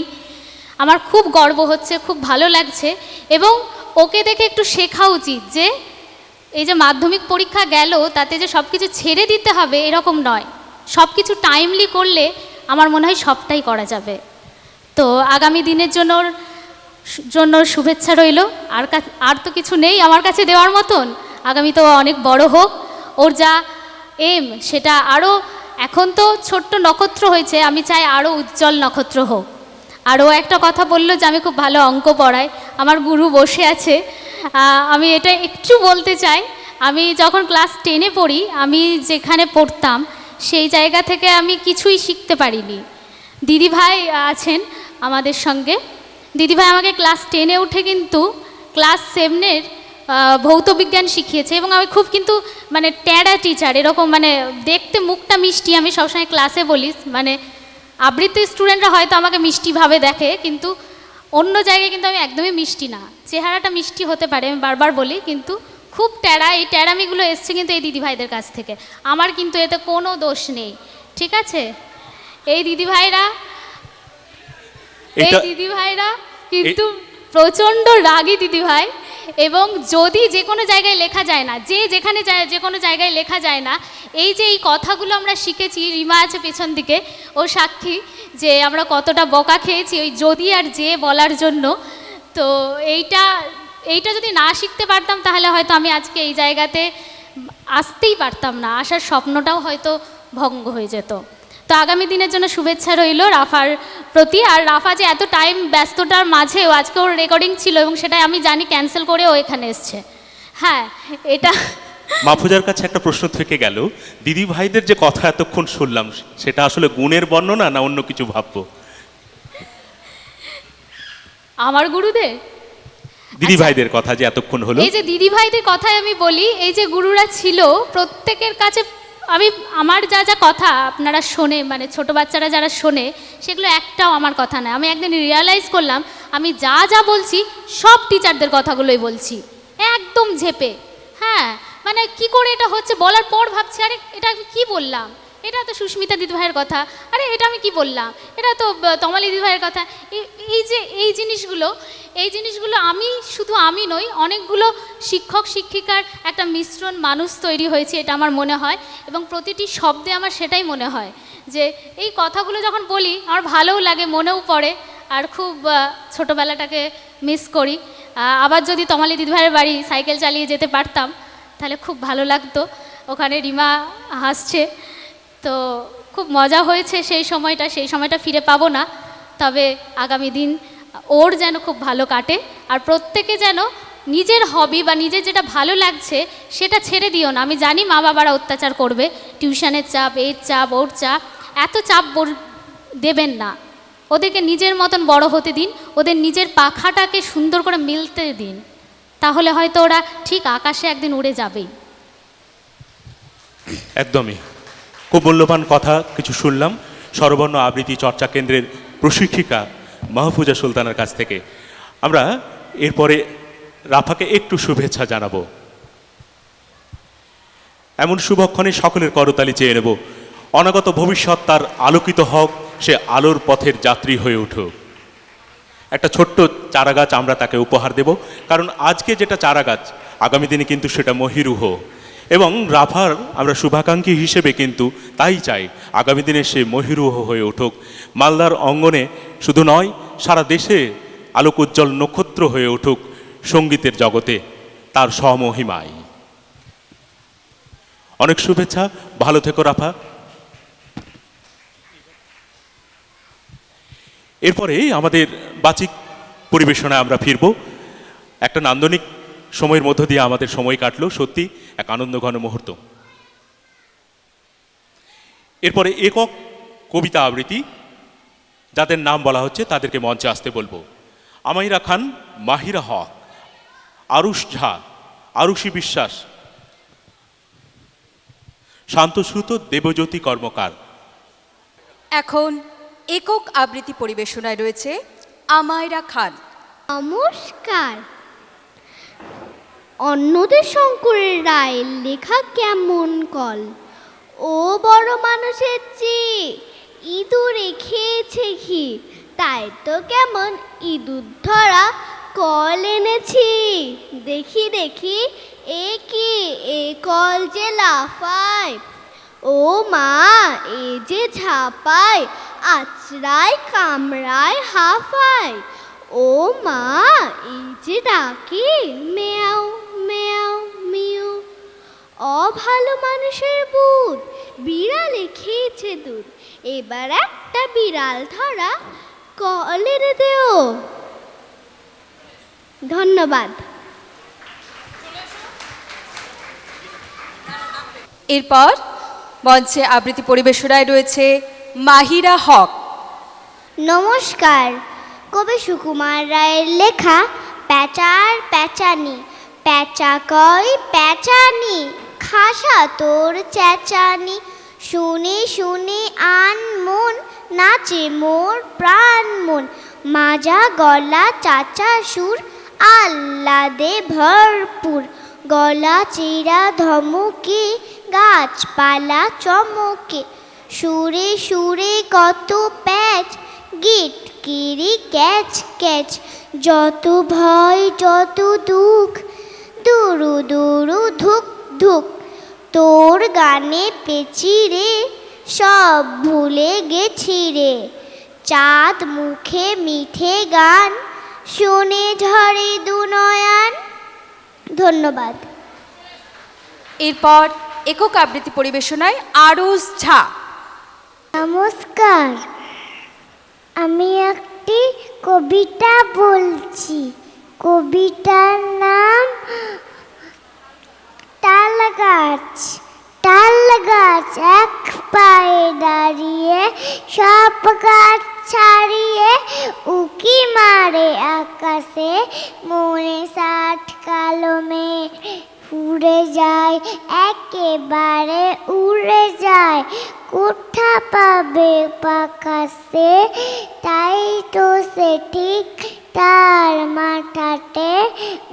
আমার খুব গর্ব হচ্ছে, খুব ভালো লাগছে। এবং ওকে দেখে একটু শেখা উচিত যে এই যে মাধ্যমিক পরীক্ষা গেল তাতে যে সব কিছু ছেড়ে দিতে হবে এরকম নয়, সব কিছু টাইমলি করলে আমার মনে হয় সবটাই করা যাবে। তো আগামী দিনের জন্য শুভেচ্ছা রইল। আর তো কিছু নেই আমার কাছে দেওয়ার মতন। আগামী তো অনেক বড় হোক, ওর যা এম সেটা আরও, এখন তো ছোট্ট নক্ষত্র হয়েছে, আমি চাই আরও উজ্জ্বল নক্ষত্র হোক। আরও একটা কথা বললো যে আমি খুব ভালো অঙ্ক পড়াই, আমার গুরু বসে আছে। আমি এটা একটু বলতে চাই, আমি যখন ক্লাস 10-এ পড়ি, আমি যেখানে পড়তাম সেই জায়গা থেকে আমি কিছুই শিখতে পারিনি। দিদিভাই আছেন আমাদের সঙ্গে, দিদিভাই আমাকে ক্লাস 10-এ উঠে কিন্তু ক্লাস 7-এর ভৌত বিজ্ঞান শিখিয়েছে। এবং আমি খুব কিন্তু মানে ট্যাড়া টিচার, এরকম মানে দেখতে মুখটা মিষ্টি, আমি সবসময় ক্লাসে বলি, মানে আবৃত্তি স্টুডেন্টরা হয়তো আমাকে মিষ্টিভাবে দেখে, কিন্তু অন্য জায়গায় কিন্তু আমি একদমই মিষ্টি না। চেহারাটা মিষ্টি হতে পারে, আমি বারবার বলি, কিন্তু খুব ট্যাড়া। এই ট্যাড়ামিগুলো এসছে কিন্তু এই দিদিভাইদের কাছ থেকে, আমার কিন্তু এতে কোনো দোষ নেই, ঠিক আছে? এই দিদিভাইরা কিন্তু প্রচণ্ড রাগী দিদিভাই। এবং যদি যে কোনো জায়গায় লেখা যায় না, যেখানে যায় যে কোনো জায়গায় লেখা যায় না, এই যে এই কথাগুলো আমরা শিখেছি, রিমা আছে পেছন দিকে, ও সাক্ষী যে আমরা কতটা বকা খেয়েছি ওই যদি আর যে বলার জন্য। তো এইটা যদি না শিখতে পারতাম তাহলে হয়তো আমি আজকে এই জায়গাতে আসতেই পারতাম না, আসার স্বপ্নটাও হয়তো ভঙ্গ হয়ে যেত। তো আগামী দিনের জন্য শুভেচ্ছা রইল রাফার প্রতি। আর রাফা যে এত টাইম ব্যস্ততার মাঝেও আজকে ওর রেকর্ডিং ছিল এবং সেটা আমি জানি ক্যান্সেল করে ও এখানে এসছে। হ্যাঁ, এটা মাহফুজার কাছে একটা প্রশ্ন থেকে গেল, দিদি ভাইদের যে কথা এতক্ষণ শুনলাম সেটা আসলে গুণের বর্ণনা না অন্য কিছু ভাববো? আমার গুরুদের দিদি ভাইদের কথা যে এতক্ষণ হলো, এই যে দিদি ভাইদের কথাই আমি বলি, এই যে গুরুরা ছিল প্রত্যেকের কাছে আমার যা যা কথা আপনারা শোনে, মানে ছোট বাচ্চারা যারা শোনে, সেগুলো একটাও আমার কথা না। আমি একদিন রিয়ালাইজ করলাম আমি যা যা বলছি সব টিচারদের কথাগুলোই বলছি, একদম ঝেপে। হ্যাঁ, মানে কি করে এটা হচ্ছে বলার পর ভাবছি আরে এটা আমি কী বললাম, এটা তো সুস্মিতা দিদিভাইয়ের কথা, আরে এটা আমি কি বললাম, এটা তো তমালি দিদিভাইয়ের কথা। এই জিনিসগুলো শুধু আমি নই, অনেকগুলো শিক্ষক শিক্ষিকার একটা মিশ্রণ মানুষ তৈরি হয়েছে, এটা আমার মনে হয়। এবং প্রতিটি শব্দে আমার সেটাই মনে হয় যে এই কথাগুলো যখন বলি আমার ভালোও লাগে, মনেও পড়ে, আর খুব ছোটোবেলাটাকে মিস করি। আবার যদি তমালি দিদিভাইয়ের বাড়ি সাইকেল চালিয়ে যেতে পারতাম তাহলে খুব ভালো লাগতো। ওখানে রিমা হাসছে, তো খুব মজা হয়েছে সেই সময়টা ফিরে পাবো না, তবে আগামী দিন ওর যেন খুব ভালো কাটে। আর প্রত্যেকে যেন নিজের হবি বা নিজের যেটা ভালো লাগছে সেটা ছেড়ে দিও না। আমি জানি মা বাবারা অত্যাচার করবে, টিউশনের চাপ, এর চাপ, ওর চাপ, এত চাপ দেবেন না। ওদেরকে নিজের মতন বড় হতে দিন, ওদের নিজের পাখাটাকে সুন্দর করে মিলতে দিন, তাহলে হয়তো ওরা ঠিক আকাশে একদিন উড়ে যাবেই। একদমই খুব মূল্যবান কথা কিছু শুনলাম স্বরবর্ণ আবৃত্তি চর্চা কেন্দ্রের প্রশিক্ষিকা মাহফুজা সুলতানার কাছ থেকে। আমরা এরপরে রাফাকে একটু শুভেচ্ছা জানাবো। এমন শুভক্ষণে সকলের করতালি চেয়ে নেব। অনাগত ভবিষ্যৎ তার আলোকিত হোক, সে আলোর পথের যাত্রী হয়ে উঠুক। একটা ছোট্ট চারাগাছ আমরা তাকে উপহার দেব, কারণ আজকে যেটা চারাগাছ আগামী দিনে কিন্তু সেটা মহিরুহ। এবং রাফার আমরা শুভাকাঙ্ক্ষী হিসেবে কিন্তু তাই চাই আগামী দিনে সে মহিরুহ হয়ে উঠুক, মালদার অঙ্গনে শুধু নয় সারা দেশে আলোক উজ্জ্বল নক্ষত্র হয়ে উঠুক সঙ্গীতের জগতে তার স্বমহিমায়। অনেক শুভেচ্ছা, ভালো থেকো রাফা। এরপরে আমাদের বাচিক পরিবেশনায় আমরা ফিরব। একটা নান্দনিক সময়ের মধ্য দিয়ে আমাদের সময় কাটলো, সত্যি এক আনন্দঘন মুহূর্ত। এরপরে একক কবিতা আবৃত্তি যাদের নাম বলা হচ্ছে তাদেরকে মঞ্চে আসতে বলবো। আমাইরা খান, মাহিরা হক, আরুষ ঝা, আরুষি বিশ্বাস, শান্তসুত, দেবজ্যোতি কর্মকার। এখন একক আবৃত্তি পরিবেশনায় রয়েছে আমায়রা খান। নমস্কার। অন্যদের শঙ্করের রায়ের লেখা কেমন কল, ও বড় মানুষের চেয়ে ইঁদুরে খেয়েছে ঘি, তাই তো কেমন ইঁদুর ধরা কল এনেছি। দেখি দেখি এ কি, এ কল যে লাফায়, ও মা এ যে ঝাঁপায়, আছড়ায় কামড়ায় হাফায়, ও মা এই যে ডাকে মেয়াও মেয়াও মিউ। অভালো মানুষের বুধ, বিড়ালে খেয়েছে দুধ, এবার একটা বিড়াল ধরা কল এনে দেও। ধন্যবাদ। এরপর মঞ্চে আবৃত্তি পরিবেশনায় রয়েছে মাহিরা হক। নমস্কার। কবি সুকুমার রায়ের লেখা প্যাঁচার প্যাঁচানি, প্যাঁচা কয় প্যাঁচানি, খাসা তোর চেঁচানি, শুনে শুনে আন মন, নাচে মোর প্রাণ মন, মাজা গলা চাচা সুর, আহ্লাদে ভরপুর, গলা চিরা ধমকে, গাছপালা চমকে, সুরে সুরে কত প্যাচ, গিট কিরি ক্যাচ ক্যাচ, যত ভয় যত দুঃখ, দুরু দুরু ধুক ধুক, তোর গানে পেছি রে, সব ভুলে গেছি রে, চাঁদ মুখে মিঠে গান, শুনে ঝরে দু নয়ন। ধন্যবাদ। এরপর একক আবৃত্তি পরিবেশনায় আরুষ ঝা। নমস্কার। আমি একটি কবিতা বলছি। কবিতার নাম তাল গাছ। তাল গাছ এক পায়ে দাঁড়িয়ে, সব গাছ ছাড়িয়ে উকি মারে আকাশে, মনে ষাট কালো মেঘ, উড়ে যায় একেবারে উড়ে যায়, কোথা পাবে পাকাশে, তাই তো সে ঠিক তার মাথাতে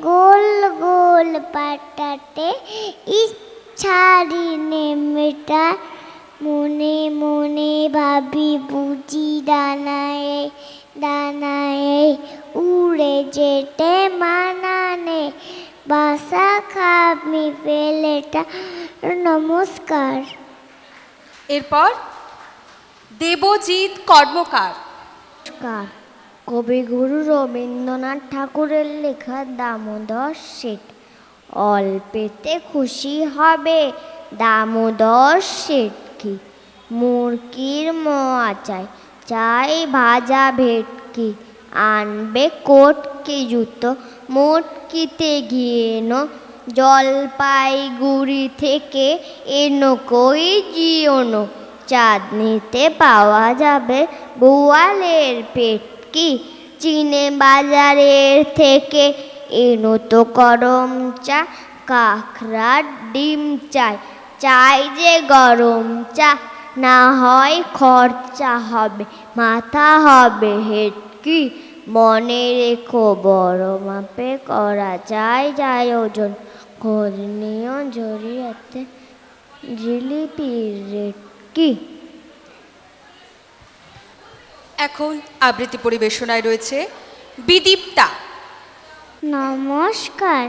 গোল গোল পাটাতে ইচ্ছারি নেমেটা মনে মনে ভাবি বুঝি ডানায় ডানায় উড়ে যেতে মানানে বাসা খাবি ফেলেটা। নমস্কার। এরপর দেবজিৎ কর্মকার। নমস্কার। কবিগুরু রবীন্দ্রনাথ ঠাকুরের লেখা দামোদর শেঠ। অল্পেতে খুশি হবে দামোদর শেঠ কি, মুরগির মোয়া চাই চাই ভাজা ভেটকি, আনবে কোটকি জুতো মোটকিতে গিয়ে এনো, জলপাইগুড়ি থেকে এনো কই জিওনো, চাঁদনিতে পাওয়া যাবে বোয়ালের পেটকি, চিনে বাজারের থেকে এনো তো গরম চা, কাঁকড়ার ডিম চাই চাই যে গরম চা, না হয় খরচা হবে মাথা হবে হেটকি, মনে রেখো বড় মাপে করা যায় যায় ওজন, খোঁজনীয় জড়িয়াতে জিলিপির রেট কি। এখন আবৃত্তি পরিবেশনায় রয়েছে বিদীপ্তা। নমস্কার।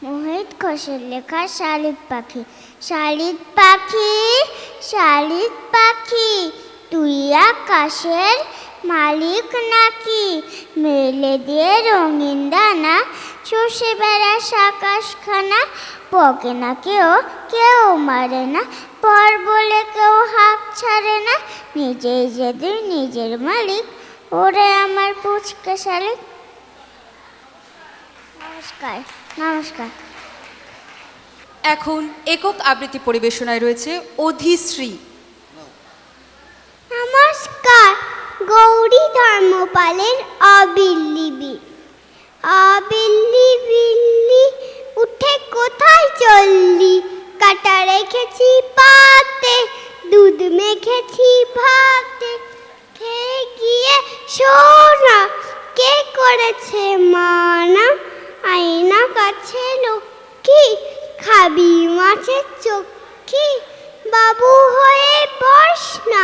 মোহিত ঘোষের লেখা শালিক পাখি। শালিক পাখি শালিক পাখি তুই আকাশের মালিক নাকি, মেলে দিয়ে রঙিন দানা চষে বেড়াস আকাশখানা, বকে না কেউ কেউ মারে না, পর বলে কেউ হাঁক ছাড়ে না, নিজেই যেদিন নিজের মালিক ওরে আমার পুচকে শালিক। নমস্কার। নমস্কার। এখন একক আবৃত্তি পরিবেশনায় রয়েছে অধিশ্রী। নমস্কার। গৌরী ধর্মপালের অবিল্লি বিল। অবিল্লি বিল্লি উঠে কোথায় চললি, কাটা রেখেছি পাতে দুধ মেখেছি ভাতে, খেয়ে গিয়ে সোনা কে করেছে মানা, আয়না কাছে লক্ষ্মী খাবি মাছের চক্ষি, বাবু হয়ে বস না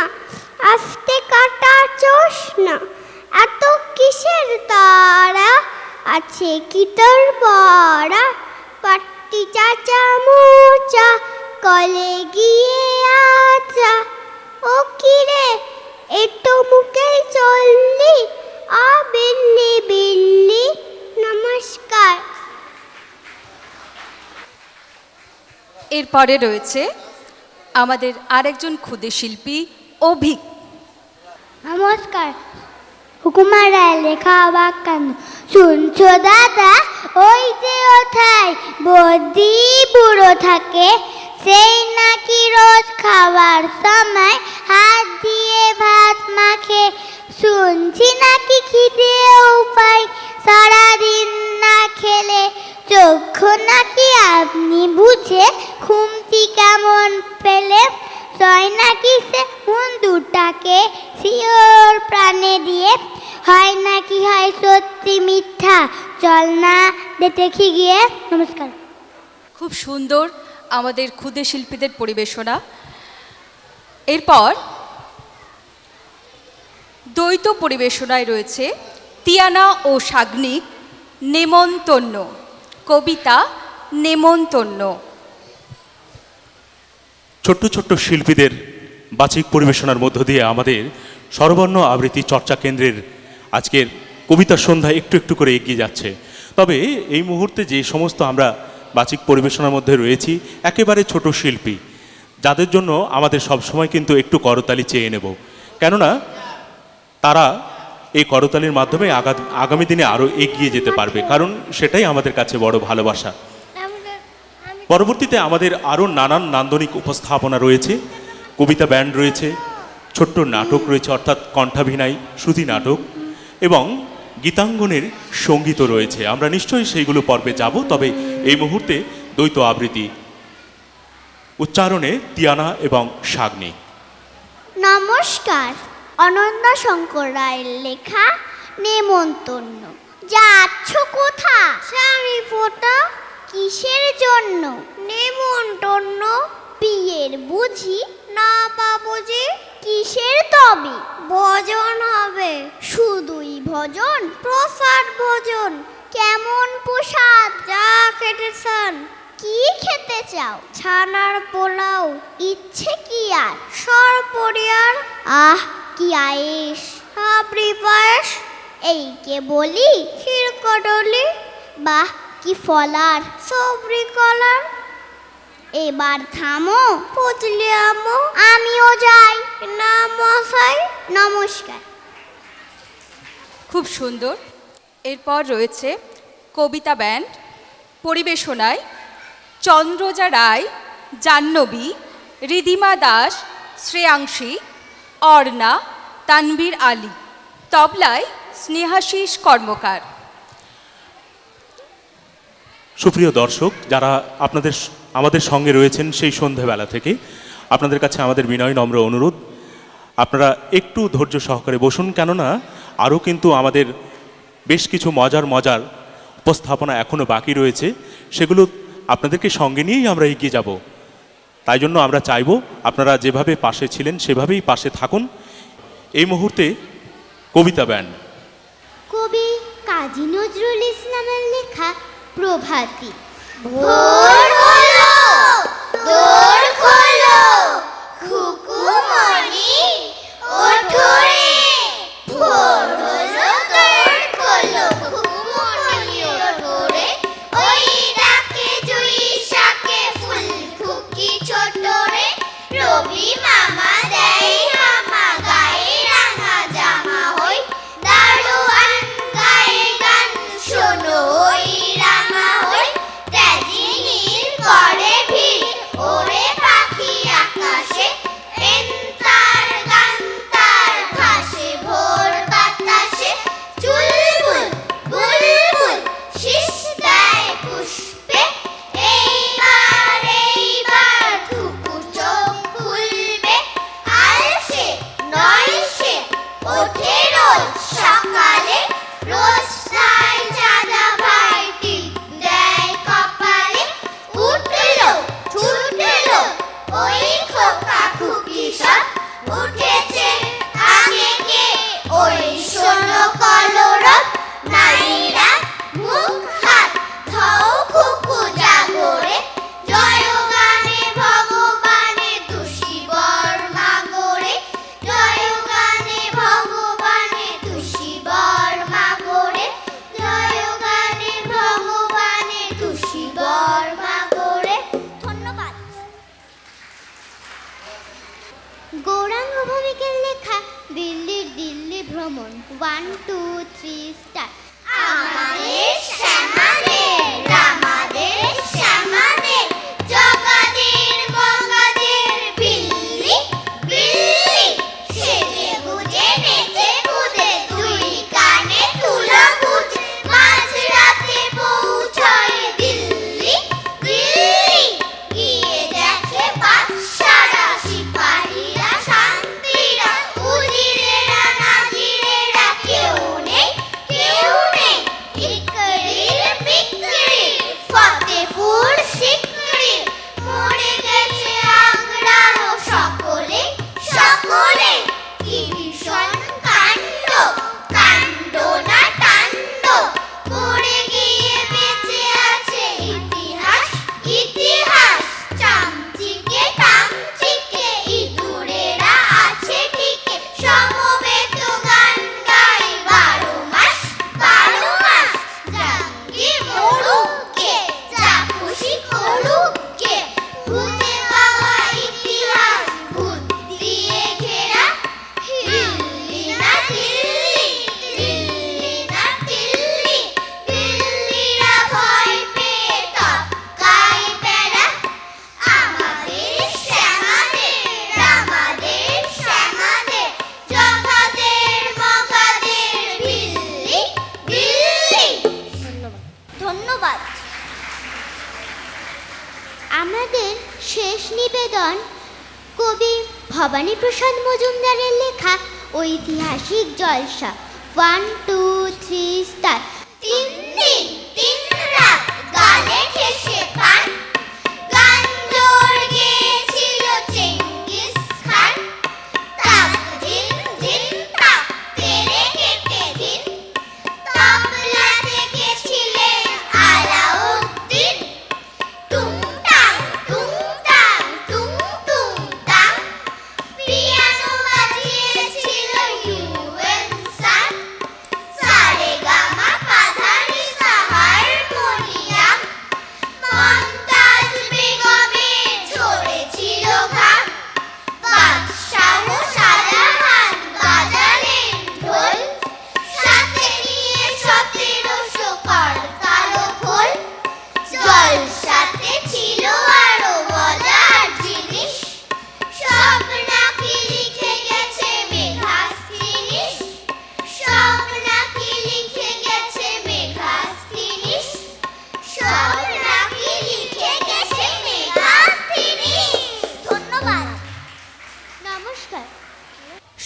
আস্তে কাটা চোষ না, এত কিসের তারা আছে কি তোর পড়া, পাট্টি চাচা মোচা কলে গিয়ে আচা, ও কিরে একটু মুখে চললি আ বিল্লি বিল্লি। নমস্কার। এরপরে রয়েছে আমাদের আরেকজন ক্ষুদে শিল্পী অভিক। নমস্কার। হুকুমার রায় লেখা অবাক কেন শুনছো দাদা, ওই যে ওঠায় বদ্যি বুড়ো থাকে, সেই নাকি রোজ খাওয়ার সময় হাত দিয়ে ভাত মাখে, শুনছি নাকি খিদে উপায় সারাদিন না খেলে, চক্ষু নাকি আপনি বুঝে ঘুমটি কেমন পেলে, সয় নাকি সে মন দুটাকে শিওর প্রাণে দিয়ে, হয় নাকি হয় সত্যি মিথ্যা চল না দেখি গিয়ে। নমস্কার। খুব সুন্দর আমাদের ক্ষুদে শিল্পীদের পরিবেশনা। এরপর দ্বৈত পরিবেশনায় রয়েছে তিয়ানা ও সাগ্নিক নেমন্তন্ন। কবিতা নেমন্তন্ন। ছোট্ট ছোট্ট শিল্পীদের বাচিক পরিবেশনার মধ্য দিয়ে আমাদের স্বরবর্ণ আবৃত্তি চর্চা কেন্দ্রের আজকের কবিতা সন্ধ্যা একটু একটু করে এগিয়ে যাচ্ছে। তবে এই মুহূর্তে যে সমস্ত আমরা বাচিক পরিবেশনার মধ্যে রয়েছি একেবারে ছোট শিল্পী, যাদের জন্য আমাদের সবসময় কিন্তু একটু করতালি চেয়ে নেব, কেননা তারা এই করতালির মাধ্যমে আগামী দিনে আরও এগিয়ে যেতে পারবে, কারণ সেটাই আমাদের কাছে বড় ভালোবাসা। পরবর্তীতে আমাদের আরও নানান নান্দনিক উপস্থাপনা রয়েছে, কবিতা ব্যান্ড রয়েছে, ছোট্ট নাটক রয়েছে অর্থাৎ কণ্ঠাভিনয় শ্রুতি নাটক এবং গীতাঙ্গনের সঙ্গীতও রয়েছে। আমরা নিশ্চয়ই সেইগুলো পর্বে যাব। তবে এই মুহূর্তে দ্বৈত আবৃত্তি উচ্চারণে তিয়ানা এবং সাগ্নিক। নমস্কার। অনন্য শঙ্কর রায়ের লেখা নেমন্তন্ন। যাচ্ছ কোথা স্বামী ফোঁটা, কিসের জন্য নেমন্তন্ন, বিয়ের বুঝি না বাবুজি। কিসের তবে? ভজন হবে। শুধুই ভজন? প্রসাদ ভোজন। কেমন প্রসাদ? যা খেতেছেন। কি খেতে চাও? ছানার পোলাও। ইচ্ছে কি আর? সরপরিয়ার। আহ কি আয়েস। আপনি পায়েস। এই কে বলি? ক্ষীর কদলি। বাহ কি ফলার। সবরি কলার। এবার থামো পুতলি আম্মু, আমিও যাই। না মশাই, নমস্কার। খুব সুন্দর। এরপর রয়েছে কবিতা ব্যান্ড। পরিবেশনায় চন্দ্রজা রায়, জাহ্নবী, রিদিমা দাস, শ্রেয়াংশী, অর্ণা, তানভীর আলী। তবলায় স্নেহাশিস কর্মকার। সুপ্রিয় দর্শক, যারা আমাদের সঙ্গে রয়েছেন সেই সন্ধ্যাবেলা থেকে, আপনাদের কাছে আমাদের বিনয় নম্র অনুরোধ, আপনারা একটু ধৈর্য সহকারে বসুন, কেননা আরও কিন্তু আমাদের বেশ কিছু মজার উপস্থাপনা এখনও বাকি রয়েছে। সেগুলো আপনাদেরকে সঙ্গে নিয়েই আমরা এগিয়ে যাব। তাই জন্য আমরা চাইব আপনারা যেভাবে পাশে ছিলেন সেভাবেই পাশে থাকুন। এই মুহূর্তে কবিতা ব্যান্ড। কবি কাজী নজরুল ইসলামের লেখা প্রভাতী। ভোর হলো, দোর খোলো, খুকুমণি ওঠো রে। ভোর হলো, দোর খোলো, খুকুমণি ওঠো রে। ওই ডাকে জুই শাকে ফুল খুকি ছোট রে। রবি মামা দেয় হামা, গায়ে রাঙা জামা হই। দারোয়ান গায়ে গান শোনো ওই রাঙা হই। তেজি নীল করে ভিড় ওরে পাখি আকাশে। পেন্তার গান্তার ভাসে ভোর বাতাসে। চুলবুল বুলবুল শীষ দেয় পুষ্পে। এইবার ধুকু চোখ খুলবে। আলসে নয়সে ওঠে রোজ সকালে। রোজ তাই চাঁদা ভাই টিপ দেয় কপালে। উঠলো ছুটলো ওই খোকা খুকি সব। উঠেছে আগে কে ওই শোনো কলরব। নারীরা মুখ হাত ধও খুকু জাগরে। জয় গানে ভগবানে তুষি বর মাগরে। জয় গানে ভগবানে তুষি বর মাগরে। জয় গানে ভগবানে তুষি বর মাগরে। ধন্যবাদ। গৌরাঙ্গ ভৌমিকের লেখা দিল্লি ভ্রমণ। 1 2 3 স্টার্ট। আমাদের শ্যামাদের রামাদের শ্যামাদের জগাদের বগাদের বিল্লি বিল্লি সেজে গুজে নেচে কুদে দুই কানে তুলো গুজ। মাঝরাতে পৌঁছয় দিল্লি দিল্লি গিয়ে দেখে বাদশারা সিপাহীরা শান্তিরা উজিরেরা নাজিরেরা কেউ নেই কেউ নেই। ইকরির বিকরির ফতেপুর সিকরির মরে গেছে আগ্রারও সকলে সকলে। কি ভীষণ কাণ্ড কাণ্ড না কাণ্ড। মরে গিয়ে বেঁচে আছে ইতিহাস ইতিহাস। চামচিকে টামচিকে ইঁদুরেরা আছে ঠিকে। সমবেত গান গাই 12 মাস 12 মাস। জাঙ্গি মরুককে যা খুশি করুককে। ভূতে পাওয়া ইতিহাস ভূত দিয়ে ঘেরা। দিল্লি না দিল্লি দিল্লি না দিল্লি। দিল্লিরা ভয় পেয়ে তপকায় বেড়া। আমাদের শ্যামাদের রামাদের শ্যামাদের জগাদের মগাদের বিল্লি বিল্লি। ধন্যবাদ। আমাদের শেষ নিবেদন কবি ভবানীপ্রসাদ মজুমদারের লেখা ঐতিহাসিক জলসা। 1 2 3 স্টার্ট। 3 দিন 3 রাত গালে ঠেসে পান। গান জোর গেয়েছিল চেঙ্গিস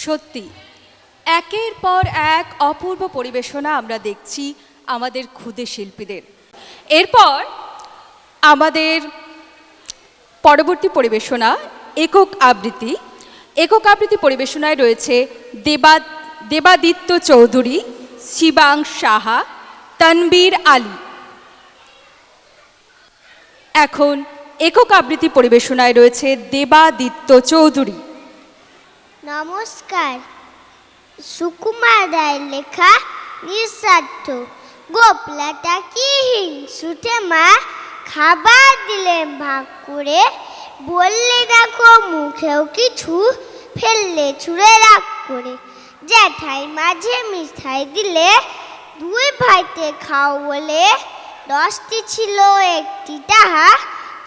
সত্যি একের পর এক অপূর্ব পরিবেশনা আমরা দেখছি আমাদের ক্ষুদে শিল্পীদের। এরপর আমাদের পরবর্তী পরিবেশনা একক আবৃত্তি। একক আবৃত্তি পরিবেশনায় রয়েছে দেবাদিত্য চৌধুরী, শিবাং সাহা, তানবীর আলী। এখন একক আবৃত্তি পরিবেশনায় রয়েছে দেবাদিত্য চৌধুরী। নমস্কার। সুকুমার রায়ের লেখা নিঃস্বার্থ। গোপলাটা কি হিংসুটে মা, খাবার দিলেন ভাগ করে, বললে দেখো মুখেও কিছু, ফেললে ছুঁড়ে রাগ করে। জ্যাঠাই মাঝে মিঠাই দিলে, দুই ভাইতে খাও বলে, 10টি ছিল 1টি টাহা,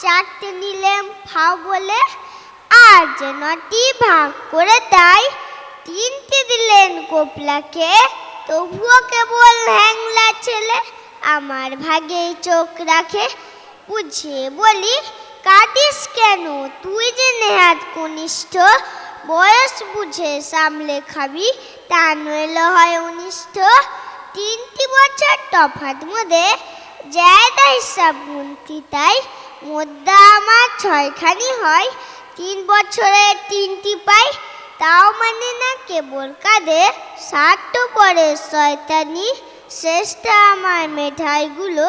4টে নিলেম খাও বলে। আর যে 9টি ভাগ করে তাই 3টি দিলেন গোপলাকে, তবুও কেবল হ্যাংলা ছেলে আমার ভাগেই চোখ রাখে। বুঝিয়ে বলি কাঁদিস কেন, তুই যে নেহাত কনিষ্ঠ, বয়স বুঝে সামলে খাবি, তা নইলে হয় অনিষ্ট। 3টি বছর তফাৎ মধ্যে জায়দা হিসাব গুনতি তাই, মধ্যে আমার 6খানি হয়, 3 বছরে 3টি পাই। তাও মানে না কেবল কাঁদে, 60 পরে শয়তানি, শেষটা আমার মেঠাইগুলো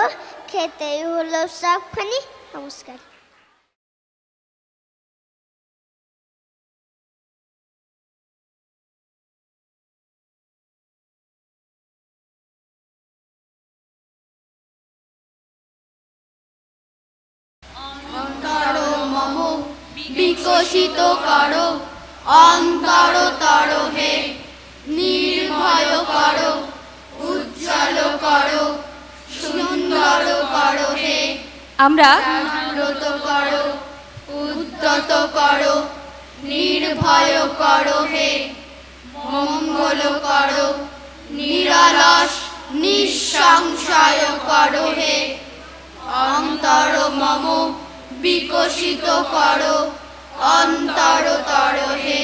খেতেই হলো সবখানি। নমস্কার। বিকশিত করো অন্তরতর হে, নির্ভয় করো, উজ্জ্বল করো, সুন্দর করো হে। আমরা জাগ্রত করো, উদ্যত করো, নির্ভয় করো হে, মঙ্গল করো, নিরলস নিঃসংশয় করো হে। অন্তর মম বিকশিত করো অন্তরতর হে,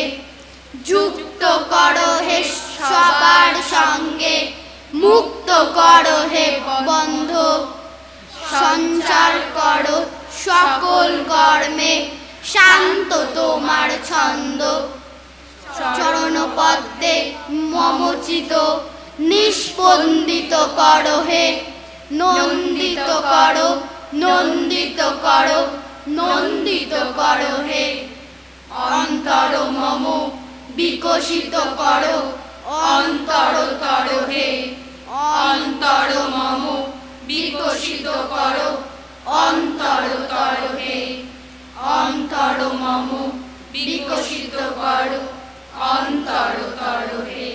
যুক্ত করো হে সবার সঙ্গে, মুক্ত করো হে বন্ধ, সঞ্চার করো সকল কর্মে, শান্ত তোমার ছন্দ। চরণ পদ্মে মমচিত নিষ্পন্দিত করো হে, নন্দিত করো, নন্দিত করো, নন্দিত করো হে। অন্তর মম বিকশিত করো অন্তরতর হে, অন্তর মম বিকশিত করো অন্তরতর হে, অন্তর মম বিকশিত করো অন্তরতর হে।